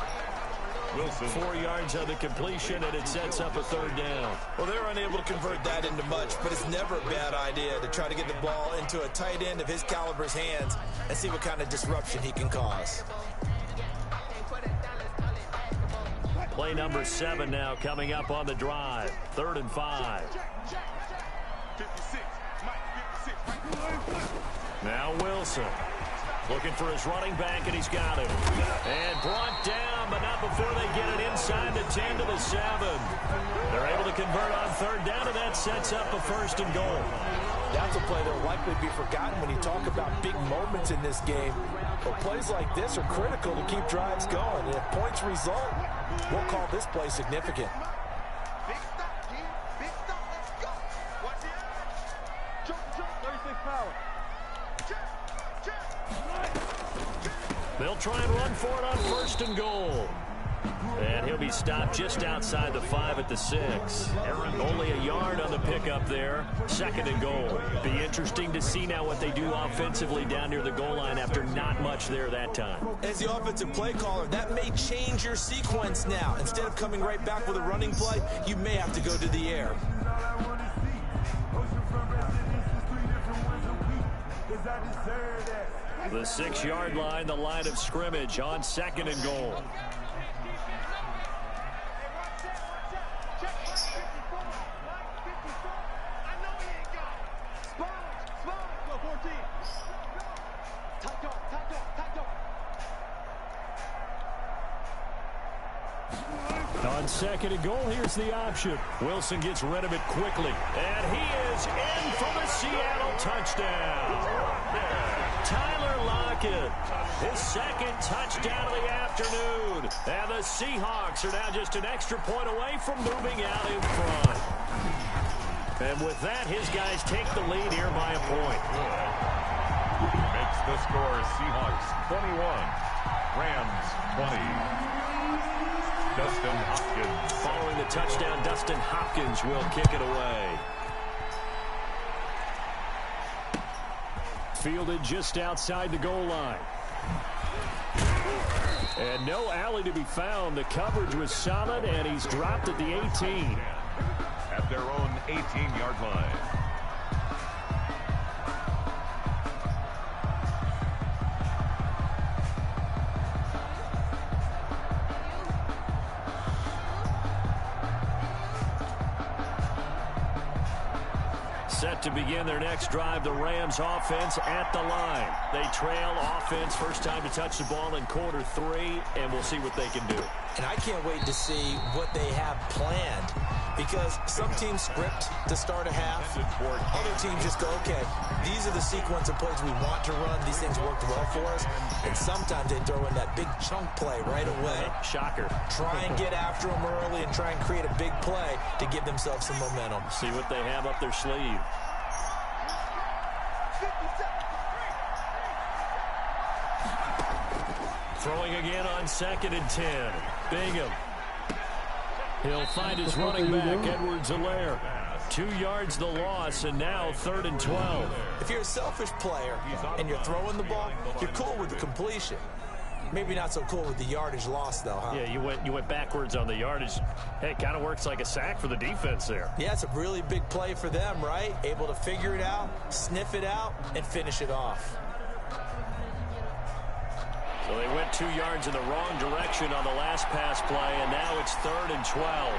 Wilson 4 yards on the completion, and it sets up a 3rd down. Well, they're unable to convert that into much, but it's never a bad idea to try to get the ball into a tight end of his caliber's hands and see what kind of disruption he can cause. Play number 7 now coming up on the drive. 3rd and 5. Now Wilson looking for his running back, and he's got it. And brought down, but not before they get it inside the 10 to the 7. They're able to convert on 3rd down, and that sets up a 1st and goal. That's a play that will likely be forgotten when you talk about big moments in this game. But plays like this are critical to keep drives going. And if points result, we'll call this play significant. Big stop, G. Big stop. Let's go. Watch the edge. Jump. 36 power. They'll try and run for it on 1st and goal. And he'll be stopped just outside the 5 at the 6. Only a yard on the pickup there. 2nd and goal. Be interesting to see now what they do offensively down near the goal line after not much there that time. As the offensive play caller, that may change your sequence now. Instead of coming right back with a running play, you may have to go to the air. The 6-yard line, the line of scrimmage on 2nd and goal. On 2nd and goal, here's the option. Wilson gets rid of it quickly. And he is in for the Seattle touchdown. Tyler Lockett, his 2nd touchdown of the afternoon. And the Seahawks are now just an extra point away from moving out in front. And with that, his guys take the lead here by a point. Makes the score Seahawks 21, Rams 20. Dustin Hopkins. Following the touchdown, Dustin Hopkins will kick it away. Fielded just outside the goal line. And no alley to be found. The coverage was solid, and he's dropped at the 18. At their own 18-yard line. Set to begin their next drive, the Rams offense at the line. They trail offense, first time to touch the ball in quarter 3, and we'll see what they can do. And I can't wait to see what they have planned, because some teams script to start a half. Other teams just go, okay, these are the sequence of plays we want to run. These things worked well for us. And sometimes they throw in that big chunk play right away. Shocker. Try and get after them early and try and create a big play to give themselves some momentum. See what they have up their sleeve. Throwing again on 2nd and 10. Bingham. He'll find his running back, Edwards-Helaire. 2 yards the loss, and now 3rd and 12. If you're a selfish player and you're throwing the ball, you're cool with the completion. Maybe not so cool with the yardage loss, though, huh? Yeah, you went backwards on the yardage. Hey, it kind of works like a sack for the defense there. Yeah, it's a really big play for them, right? Able to figure it out, sniff it out, and finish it off. So they went 2 yards in the wrong direction on the last pass play, and now it's 3rd and 12.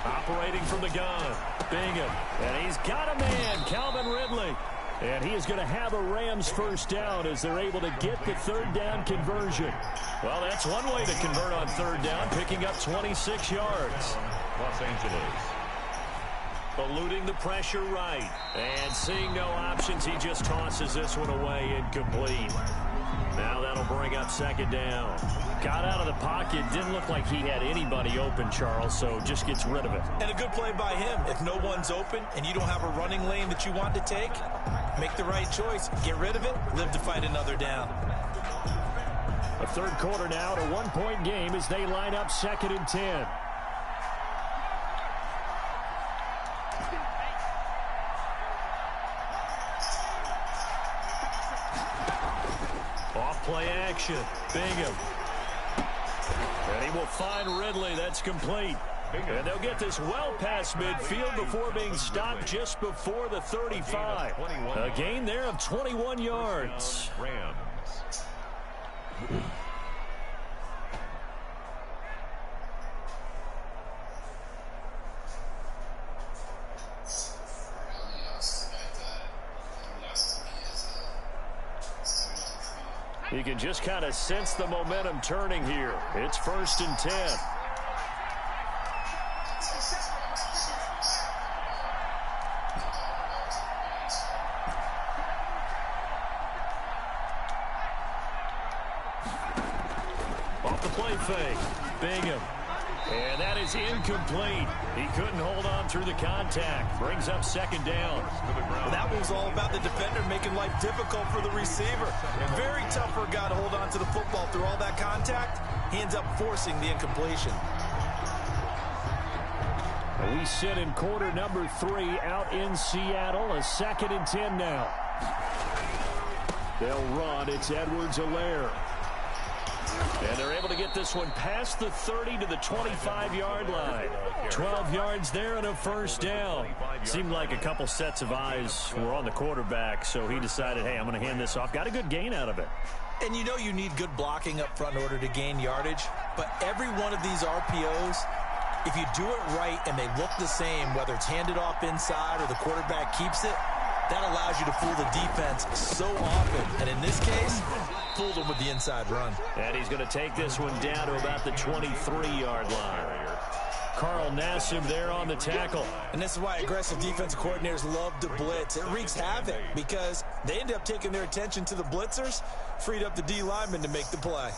Operating from the gun, Bingham, and he's got a man, Calvin Ridley. And he is going to have a Rams first down as they're able to get the 3rd down conversion. Well, that's one way to convert on 3rd down, picking up 26 yards. Los Angeles. Eluding the pressure right. And seeing no options, he just tosses this one away incomplete. Now that'll bring up 2nd down. Got out of the pocket. Didn't look like he had anybody open, Charles, so just gets rid of it. And a good play by him. If no one's open and you don't have a running lane that you want to take, make the right choice. Get rid of it. Live to fight another down. A 3rd quarter now, a 1-point game as they line up 2nd and 10. Off-play action. Bingham. And he will find Ridley. That's complete. And they'll get this well past midfield before being stopped just before the 35. A gain there of 21 yards. Rams. You can just kind of sense the momentum turning here. It's 1st and 10. Off the play fake. Bingham. And that is incomplete. He couldn't hold on through the contact. Brings up 2nd down. That was all about the defender making life difficult for the receiver. Very tough for a guy to hold on to the football through all that contact. He ends up forcing the incompletion. We sit in quarter number 3 out in Seattle. A 2nd and 10 now. They'll run. It's Edwards-Helaire. And they're able to get this one past the 30 to the 25-yard line. 12 yards there and a first down. Seemed like a couple sets of eyes were on the quarterback, so he decided, hey, I'm going to hand this off. Got a good gain out of it. And you know you need good blocking up front in order to gain yardage, but every one of these RPOs, if you do it right and they look the same, whether it's handed off inside or the quarterback keeps it, that allows you to fool the defense so often. And in this case, fooled them with the inside run. And he's going to take this one down to about the 23-yard line. Carl Nassib there on the tackle. And this is why aggressive defensive coordinators love to blitz. It wreaks havoc because they end up taking their attention to the blitzers, freed up the D lineman to make the play.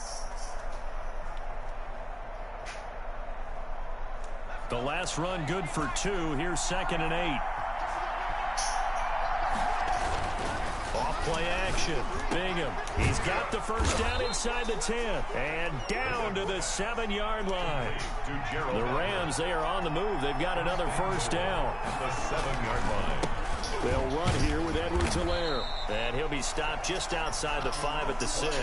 The last run good for 2. Here's 2nd and 8. Off-play action. Bingham. He's got the first down inside the 10. And down to the 7-yard line. The Rams, they are on the move. They've got another first down. The 7-yard line. They'll run here with Edwards-Helaire. And he'll be stopped just outside the 5 at the 6.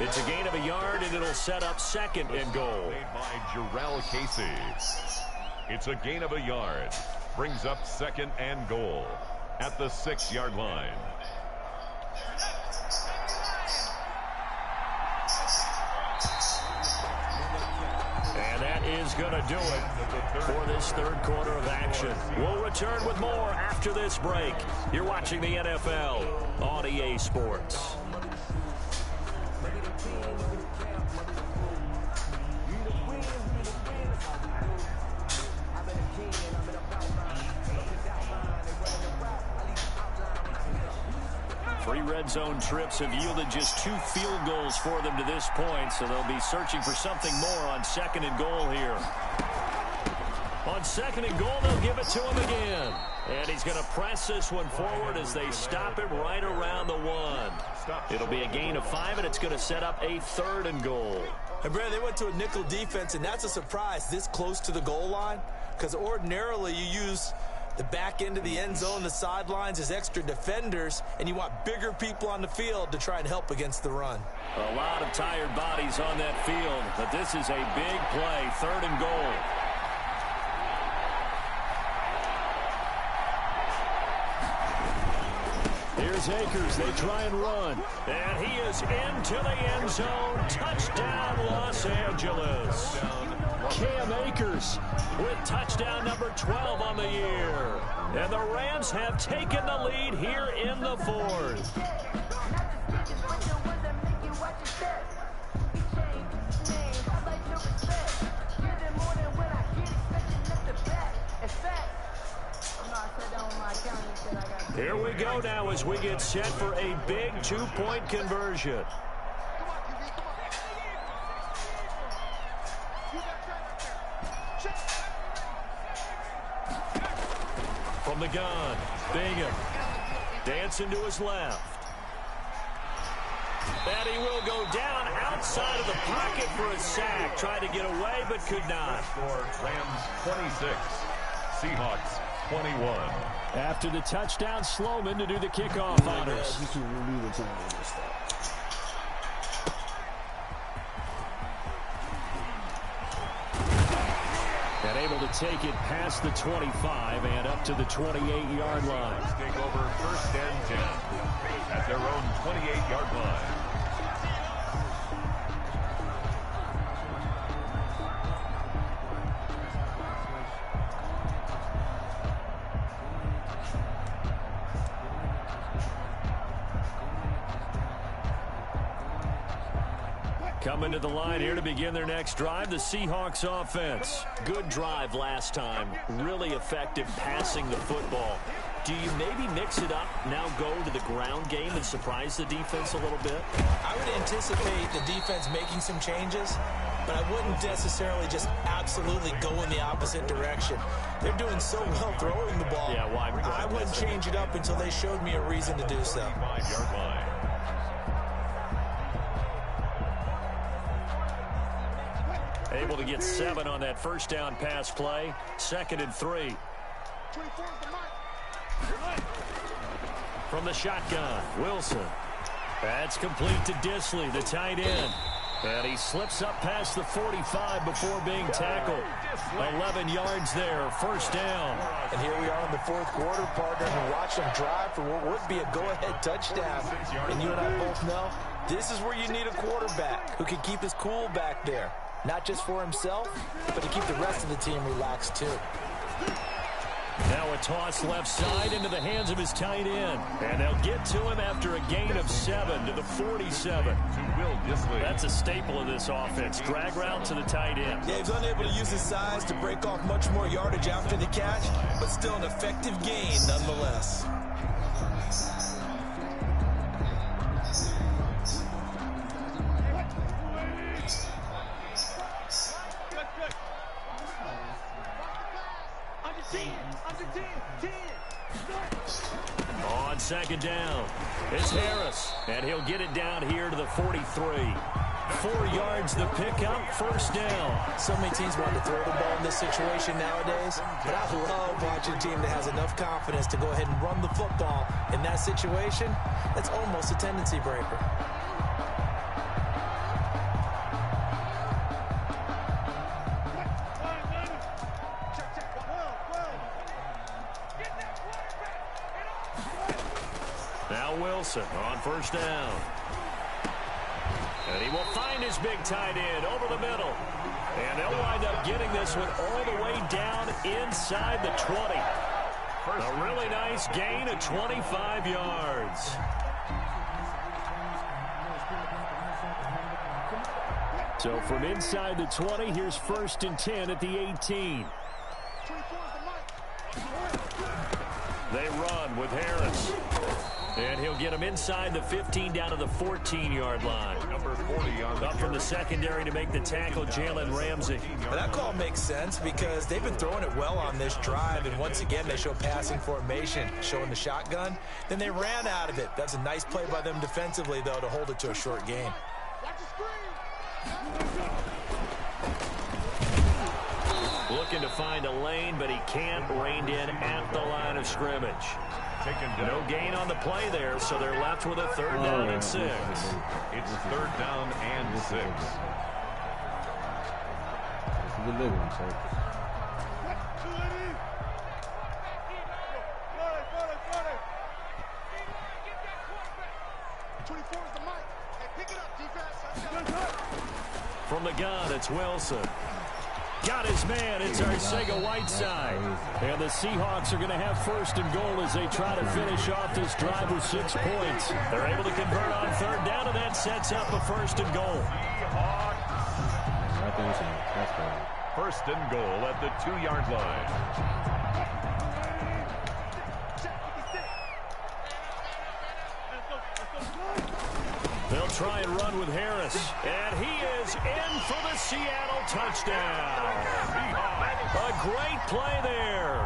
It's a gain of a yard, and it'll set up 2nd and goal. Made by Jarrell Casey. It's a gain of a yard. Brings up 2nd and goal at the 6-yard line. And that is going to do it for this third quarter of action. We'll return with more after this break. You're watching the NFL on EA Sports. Three red zone trips have yielded just 2 field goals for them to this point, so they'll be searching for something more on 2nd and goal here. On 2nd and goal, they'll give it to him again. And he's going to press this one forward as they stop him right around the 1. It'll be a gain of 5, and it's going to set up a 3rd and goal. And Brad, they went to a nickel defense, and that's a surprise this close to the goal line, because ordinarily you use the back end of the end zone, the sidelines as extra defenders, and you want bigger people on the field to try and help against the run. A lot of tired bodies on that field, but this is a big play, 3rd and goal. Here's Akers. They try and run. And he is into the end zone. Touchdown, Los Angeles. Cam Akers with touchdown number 12 on the year. And the Rams have taken the lead here in the 4th. Here we go now as we get set for a big 2-point conversion. From the gun, Bingham dancing to his left. And he will go down outside of the pocket for a sack. Tried to get away, but could not. Rams 26, Seahawks 21. After the touchdown, Sloman to do the kickoff honors. And able to take it past the 25 and up to the 28-yard line. Take over 1st and 10 at their own 28-yard line. Coming to the line here to begin their next drive, the Seahawks offense. Good drive last time. Really effective passing the football. Do you maybe mix it up, now go to the ground game and surprise the defense a little bit? I would anticipate the defense making some changes, but I wouldn't necessarily just absolutely go in the opposite direction. They're doing so well throwing the ball. Yeah, why? I wouldn't change it up until they showed me a reason to do so. 5-yard line. Able to get 7 on that first down pass play. 2nd and 3. From the shotgun, Wilson. That's complete to Disley, the tight end. And he slips up past the 45 before being tackled. 11 yards there, first down. And here we are in the fourth quarter, partner, and watch them drive for what would be a go-ahead touchdown. And you and I both know this is where you need a quarterback who can keep his cool back there. Not just for himself, but to keep the rest of the team relaxed too. Now a toss left side into the hands of his tight end. And they'll get to him after a gain of 7 to the 47. That's a staple of this offense. Drag route to the tight end. Yeah, he's unable to use his size to break off much more yardage after the catch, but still an effective gain nonetheless. On second down, it's Harris, and he'll get it down here to the 43. 4 yards the pickup, first down. So many teams want to throw the ball in this situation nowadays, but I love watching a team that has enough confidence to go ahead and run the football in that situation. That's almost a tendency breaker. On first down. And he will find his big tight end over the middle. And they'll wind up getting this one all the way down inside the 20. A really nice gain of 25 yards. So from inside the 20, here's 1st and 10 at the 18. They run with Harris. And he'll get him inside the 15 down to the 14-yard line. Number 40 on the up from the secondary to make the tackle, Jalen Ramsey. But that call makes sense because they've been throwing it well on this drive, and once again they show passing formation, showing the shotgun. Then they ran out of it. That's a nice play by them defensively, though, to hold it to a short gain. Looking to find a lane, but he can't. Reined in at the line of scrimmage. No gain on the play there, so they're left with a 3rd down and 6. It's 3rd down and 6. This is the big one, sir. From the gun, it's Wilson. Got his man. It's Arcega-Whiteside. And the Seahawks are going to have 1st and goal as they try to finish off this drive with 6 points. They're able to convert on 3rd down, and that sets up a 1st and goal. 1st and goal at the 2-yard line. They'll try and run with Harris. And he is in for the Seattle touchdown. A great play there.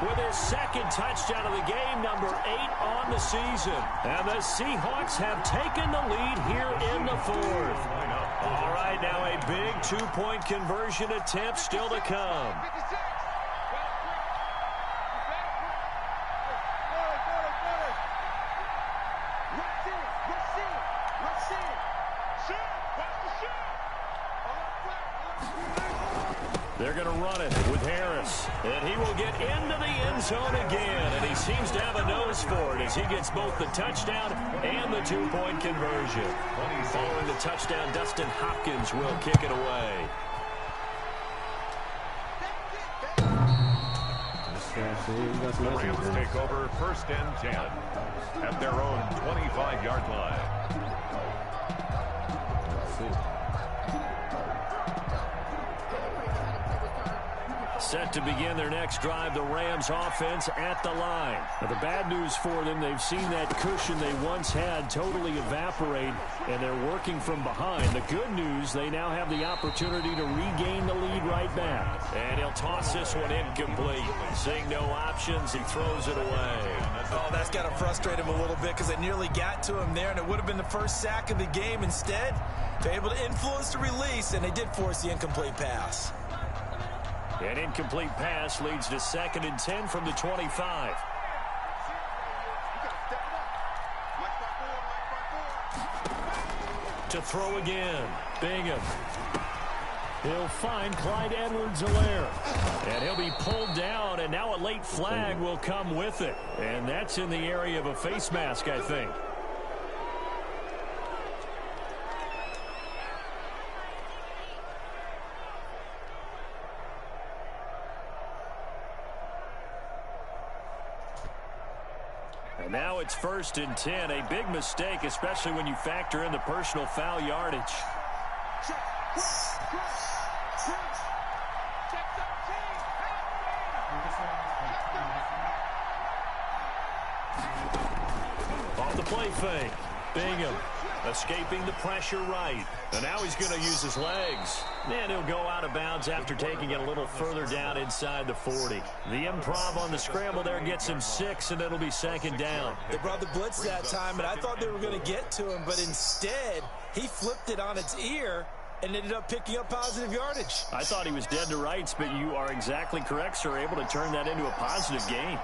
With his 2nd touchdown of the game, number 8 on the season. And the Seahawks have taken the lead here in the 4th. All right, now a big 2-point conversion attempt still to come. They're going to run it with Harris. And he will get into the end zone again. And he seems to have a nose for it as he gets both the touchdown and the 2-point conversion. Following the touchdown, Dustin Hopkins will kick it away. The Rams take over 1st and 10 at their own 25-yard line. Set to begin their next drive, the Rams offense at the line. Now, the bad news for them, they've seen that cushion they once had totally evaporate, and they're working from behind. The good news, they now have the opportunity to regain the lead right back. And he'll toss this one incomplete. Seeing no options, he throws it away. Oh, that's got to frustrate him a little bit because it nearly got to him there, and it would have been the 1st sack of the game. Instead, they're able to influence the release, and they did force the incomplete pass. An incomplete pass leads to 2nd and 10 from the 25. To throw again. Bingham. He'll find Clyde Edwards-Helaire. And he'll be pulled down, and now a late flag will come with it. And that's in the area of a face mask, I think. And now it's 1st and 10. A big mistake, especially when you factor in the personal foul yardage. Off the play fake. Bingham escaping the pressure right. And now he's going to use his legs. And he'll go out of bounds after taking it a little further down inside the 40. The improv on the scramble there gets him 6, and it'll be 2nd down. They brought the blitz that time, and I thought they were going to get to him, but instead he flipped it on its ear and ended up picking up positive yardage. I thought he was dead to rights, but you are exactly correct, sir. Able to turn that into a positive gain.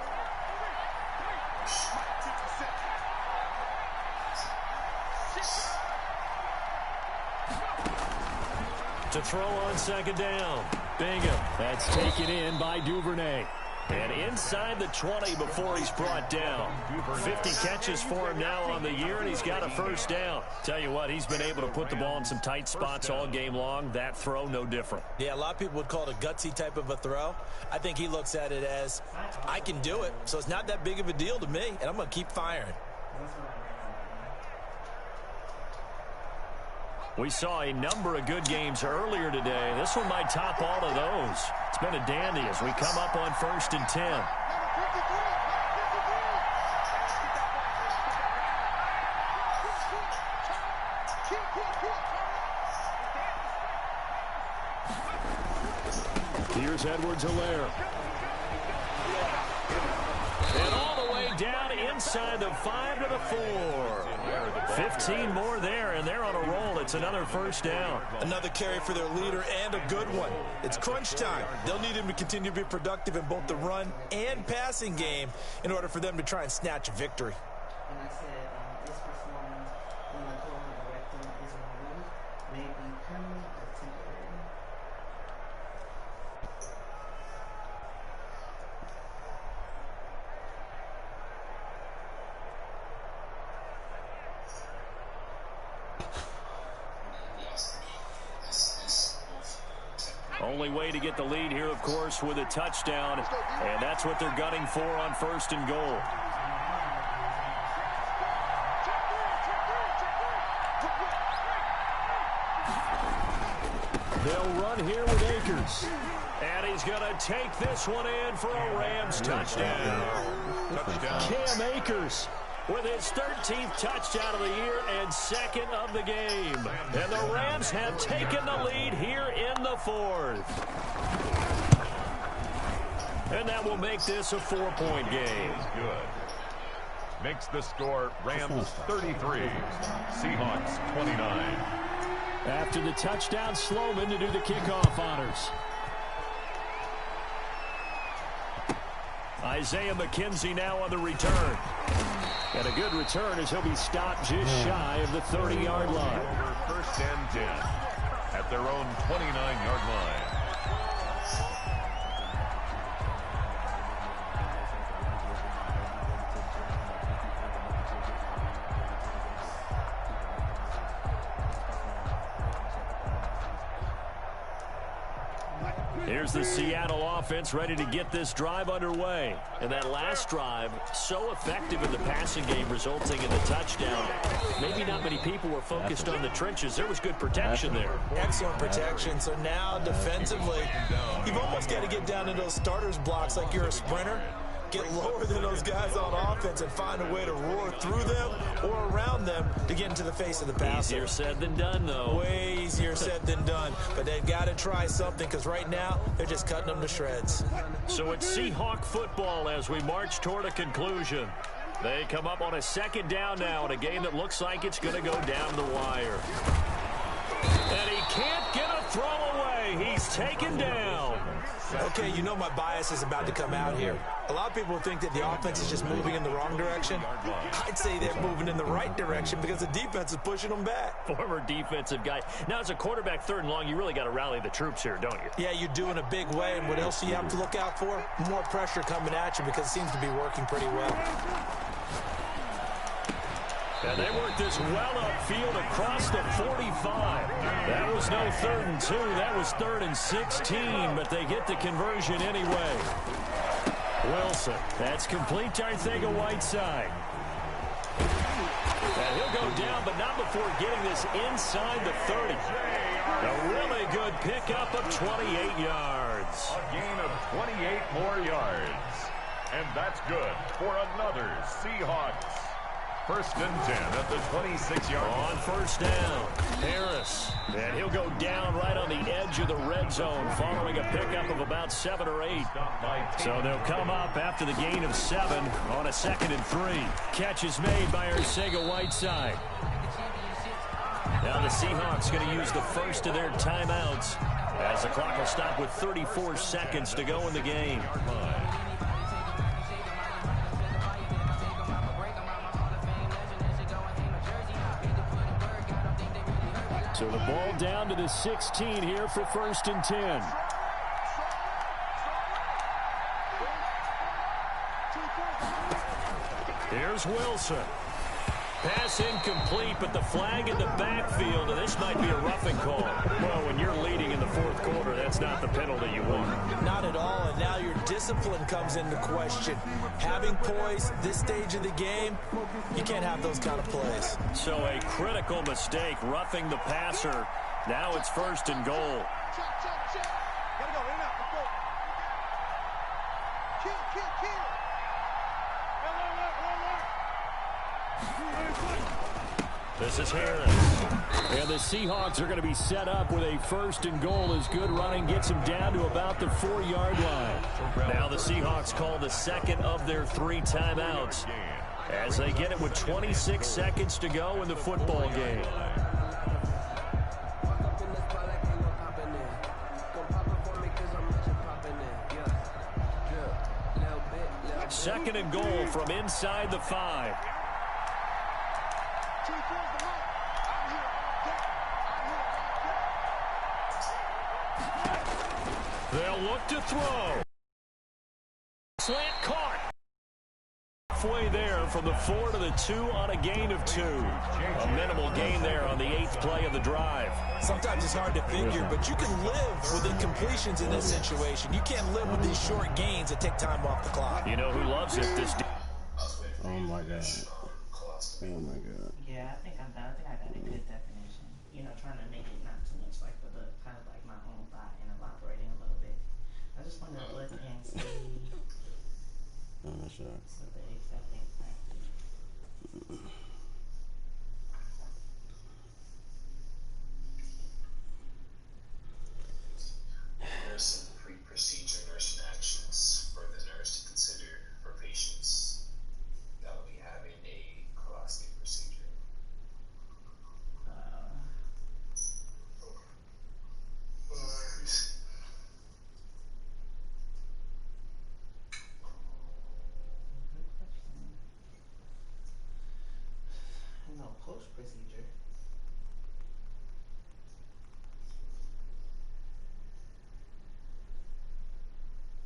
To throw on 2nd down. Bingham. That's taken in by Duvernay. And inside the 20 before he's brought down. 50 catches for him now on the year, and he's got a 1st down. Tell you what, he's been able to put the ball in some tight spots all game long. That throw, no different. Yeah, a lot of people would call it a gutsy type of a throw. I think he looks at it as, I can do it, so it's not that big of a deal to me, and I'm going to keep firing. We saw a number of good games earlier today. This one might top all of those. It's been a dandy as we come up on 1st and 10. Here's Edwards-Helaire. And all the way down inside the 5 to the 4. 15 more there, and they're on a roll. It's another 1st down. Another carry for their leader, and a good one. It's crunch time. They'll need him to continue to be productive in both the run and passing game in order for them to try and snatch a victory. And I said, this performance, when the total directing is removed, may be permanent or temporary. Only way to get the lead here, of course, with a touchdown, and that's what they're gunning for on 1st and goal. They'll run here with Akers, and he's going to take this one in for a Rams touchdown. Cam Akers with his 13th touchdown of the year and 2nd of the game. And the Rams have taken the lead here in the 4th. And that will make this a 4-point game. Good. Makes the score Rams 33, Seahawks 29. After the touchdown, Sloman to do the kickoff honors. Isaiah McKenzie now on the return. And a good return as he'll be stopped just shy of the 30-yard line. Over 1st and 10 at their own 29-yard line. Here's the Seattle offense ready to get this drive underway. And that last drive, so effective in the passing game, resulting in the touchdown. Maybe not many people were focused on the trenches. There was good protection there. Excellent protection. So now defensively, you've almost got to get down into those starters blocks like you're a sprinter. Get lower than those guys on offense and find a way to roar through them or around them to get into the face of the passer. Easier said than done, though. Way easier said than done. But they've got to try something because right now they're just cutting them to shreds. So it's Seahawk football as we march toward a conclusion. They come up on a 2nd down now in a game that looks like it's going to go down the wire. And he can't get a throw away. play. He's taken down. Okay, you know my bias is about to come out here. A lot of people think that the offense is just moving in the wrong direction. I'd say they're moving in the right direction because the defense is pushing them back. Former defensive guy. Now, as a quarterback, 3rd and long, you really got to rally the troops here, don't you? Yeah, you do in a big way. And what else do you have to look out for? More pressure coming at you because it seems to be working pretty well. And they work this well upfield across the 45. That was no 3rd and 2. That was 3rd and 16, but they get the conversion anyway. Wilson, that's complete to Arcega-Whiteside. And he'll go down, but not before getting this inside the 30. A really good pickup of 28 yards. A gain of 28 more yards. And that's good for another Seahawks. 1st and 10 at the 26-yard line. On 1st down, Harris. And he'll go down right on the edge of the red zone following a pickup of about 7 or 8. So they'll come up after the gain of 7 on a 2nd and 3. Catch is made by Arcega-Whiteside. Now the Seahawks going to use the first of their timeouts as the clock will stop with 34 seconds to go in the game. So the ball down to the 16 here for 1st and 10. Here's Wilson. Pass incomplete, but the flag in the backfield, and this might be a roughing call. Well, when you're leading in the 4th quarter, that's not the penalty you want. Not at all, and now your discipline comes into question. Having poise this stage of the game, you can't have those kind of plays. So a critical mistake, roughing the passer. Now it's 1st and goal. Gotta go, in out, let's go. Kill. This is Harris. And the Seahawks are going to be set up with a 1st and goal as good running gets them down to about the 4-yard line. Now the Seahawks call the 2nd of their 3 timeouts as they get it with 26 seconds to go in the football game. Second and goal from inside the 5. They'll look to throw. Slant caught. Halfway there from the 4 to the 2 on a gain of 2. A minimal gain there on the 8th play of the drive. Sometimes it's hard to figure, but you can live with incompletions in this situation. You can't live with these short gains that take time off the clock. You know who loves it? Oh my God. Oh my God. Yeah, I think I'm done. I think I got a good definition. You know, trying to make it not too much like the kind of like my own thought and elaborating a little bit. I just want to look and see I'm not sure. what the exact thing is. Nurse and pre-procedure nursing actions for the nurse to consider for patients that will be having a colostomy procedure. No, post-procedure.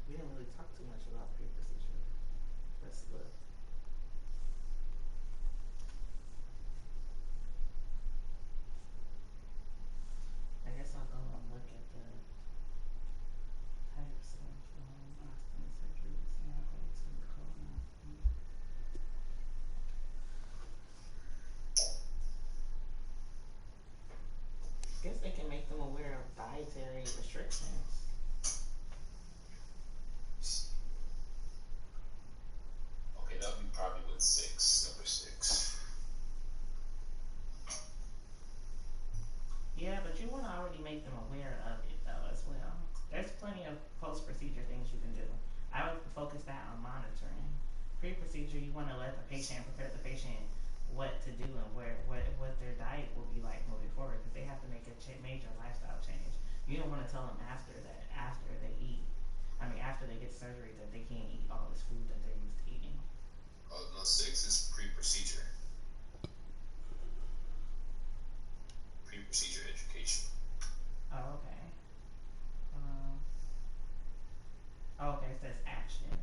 We didn't really talk too much about pre-procedure. Let's look. I guess I'll go and look at the types of ostomy surgeries. And I'll go to colonoscopy. I guess they can make them aware of dietary restrictions. Okay, that'll be probably with number 6. Yeah, but you want to already make them aware of it, though, as well. There's plenty of post-procedure things you can do. I would focus that on monitoring. Pre-procedure, you want to let the patient, prepare the patient what to do and what their diet will be like moving forward, because they have to make a major lifestyle change. You don't want to tell them after they eat. I mean, after they get surgery, that they can't eat all this food that they're used to eating. No, 6 is pre-procedure. Pre-procedure education. Oh, okay. Okay, it says action.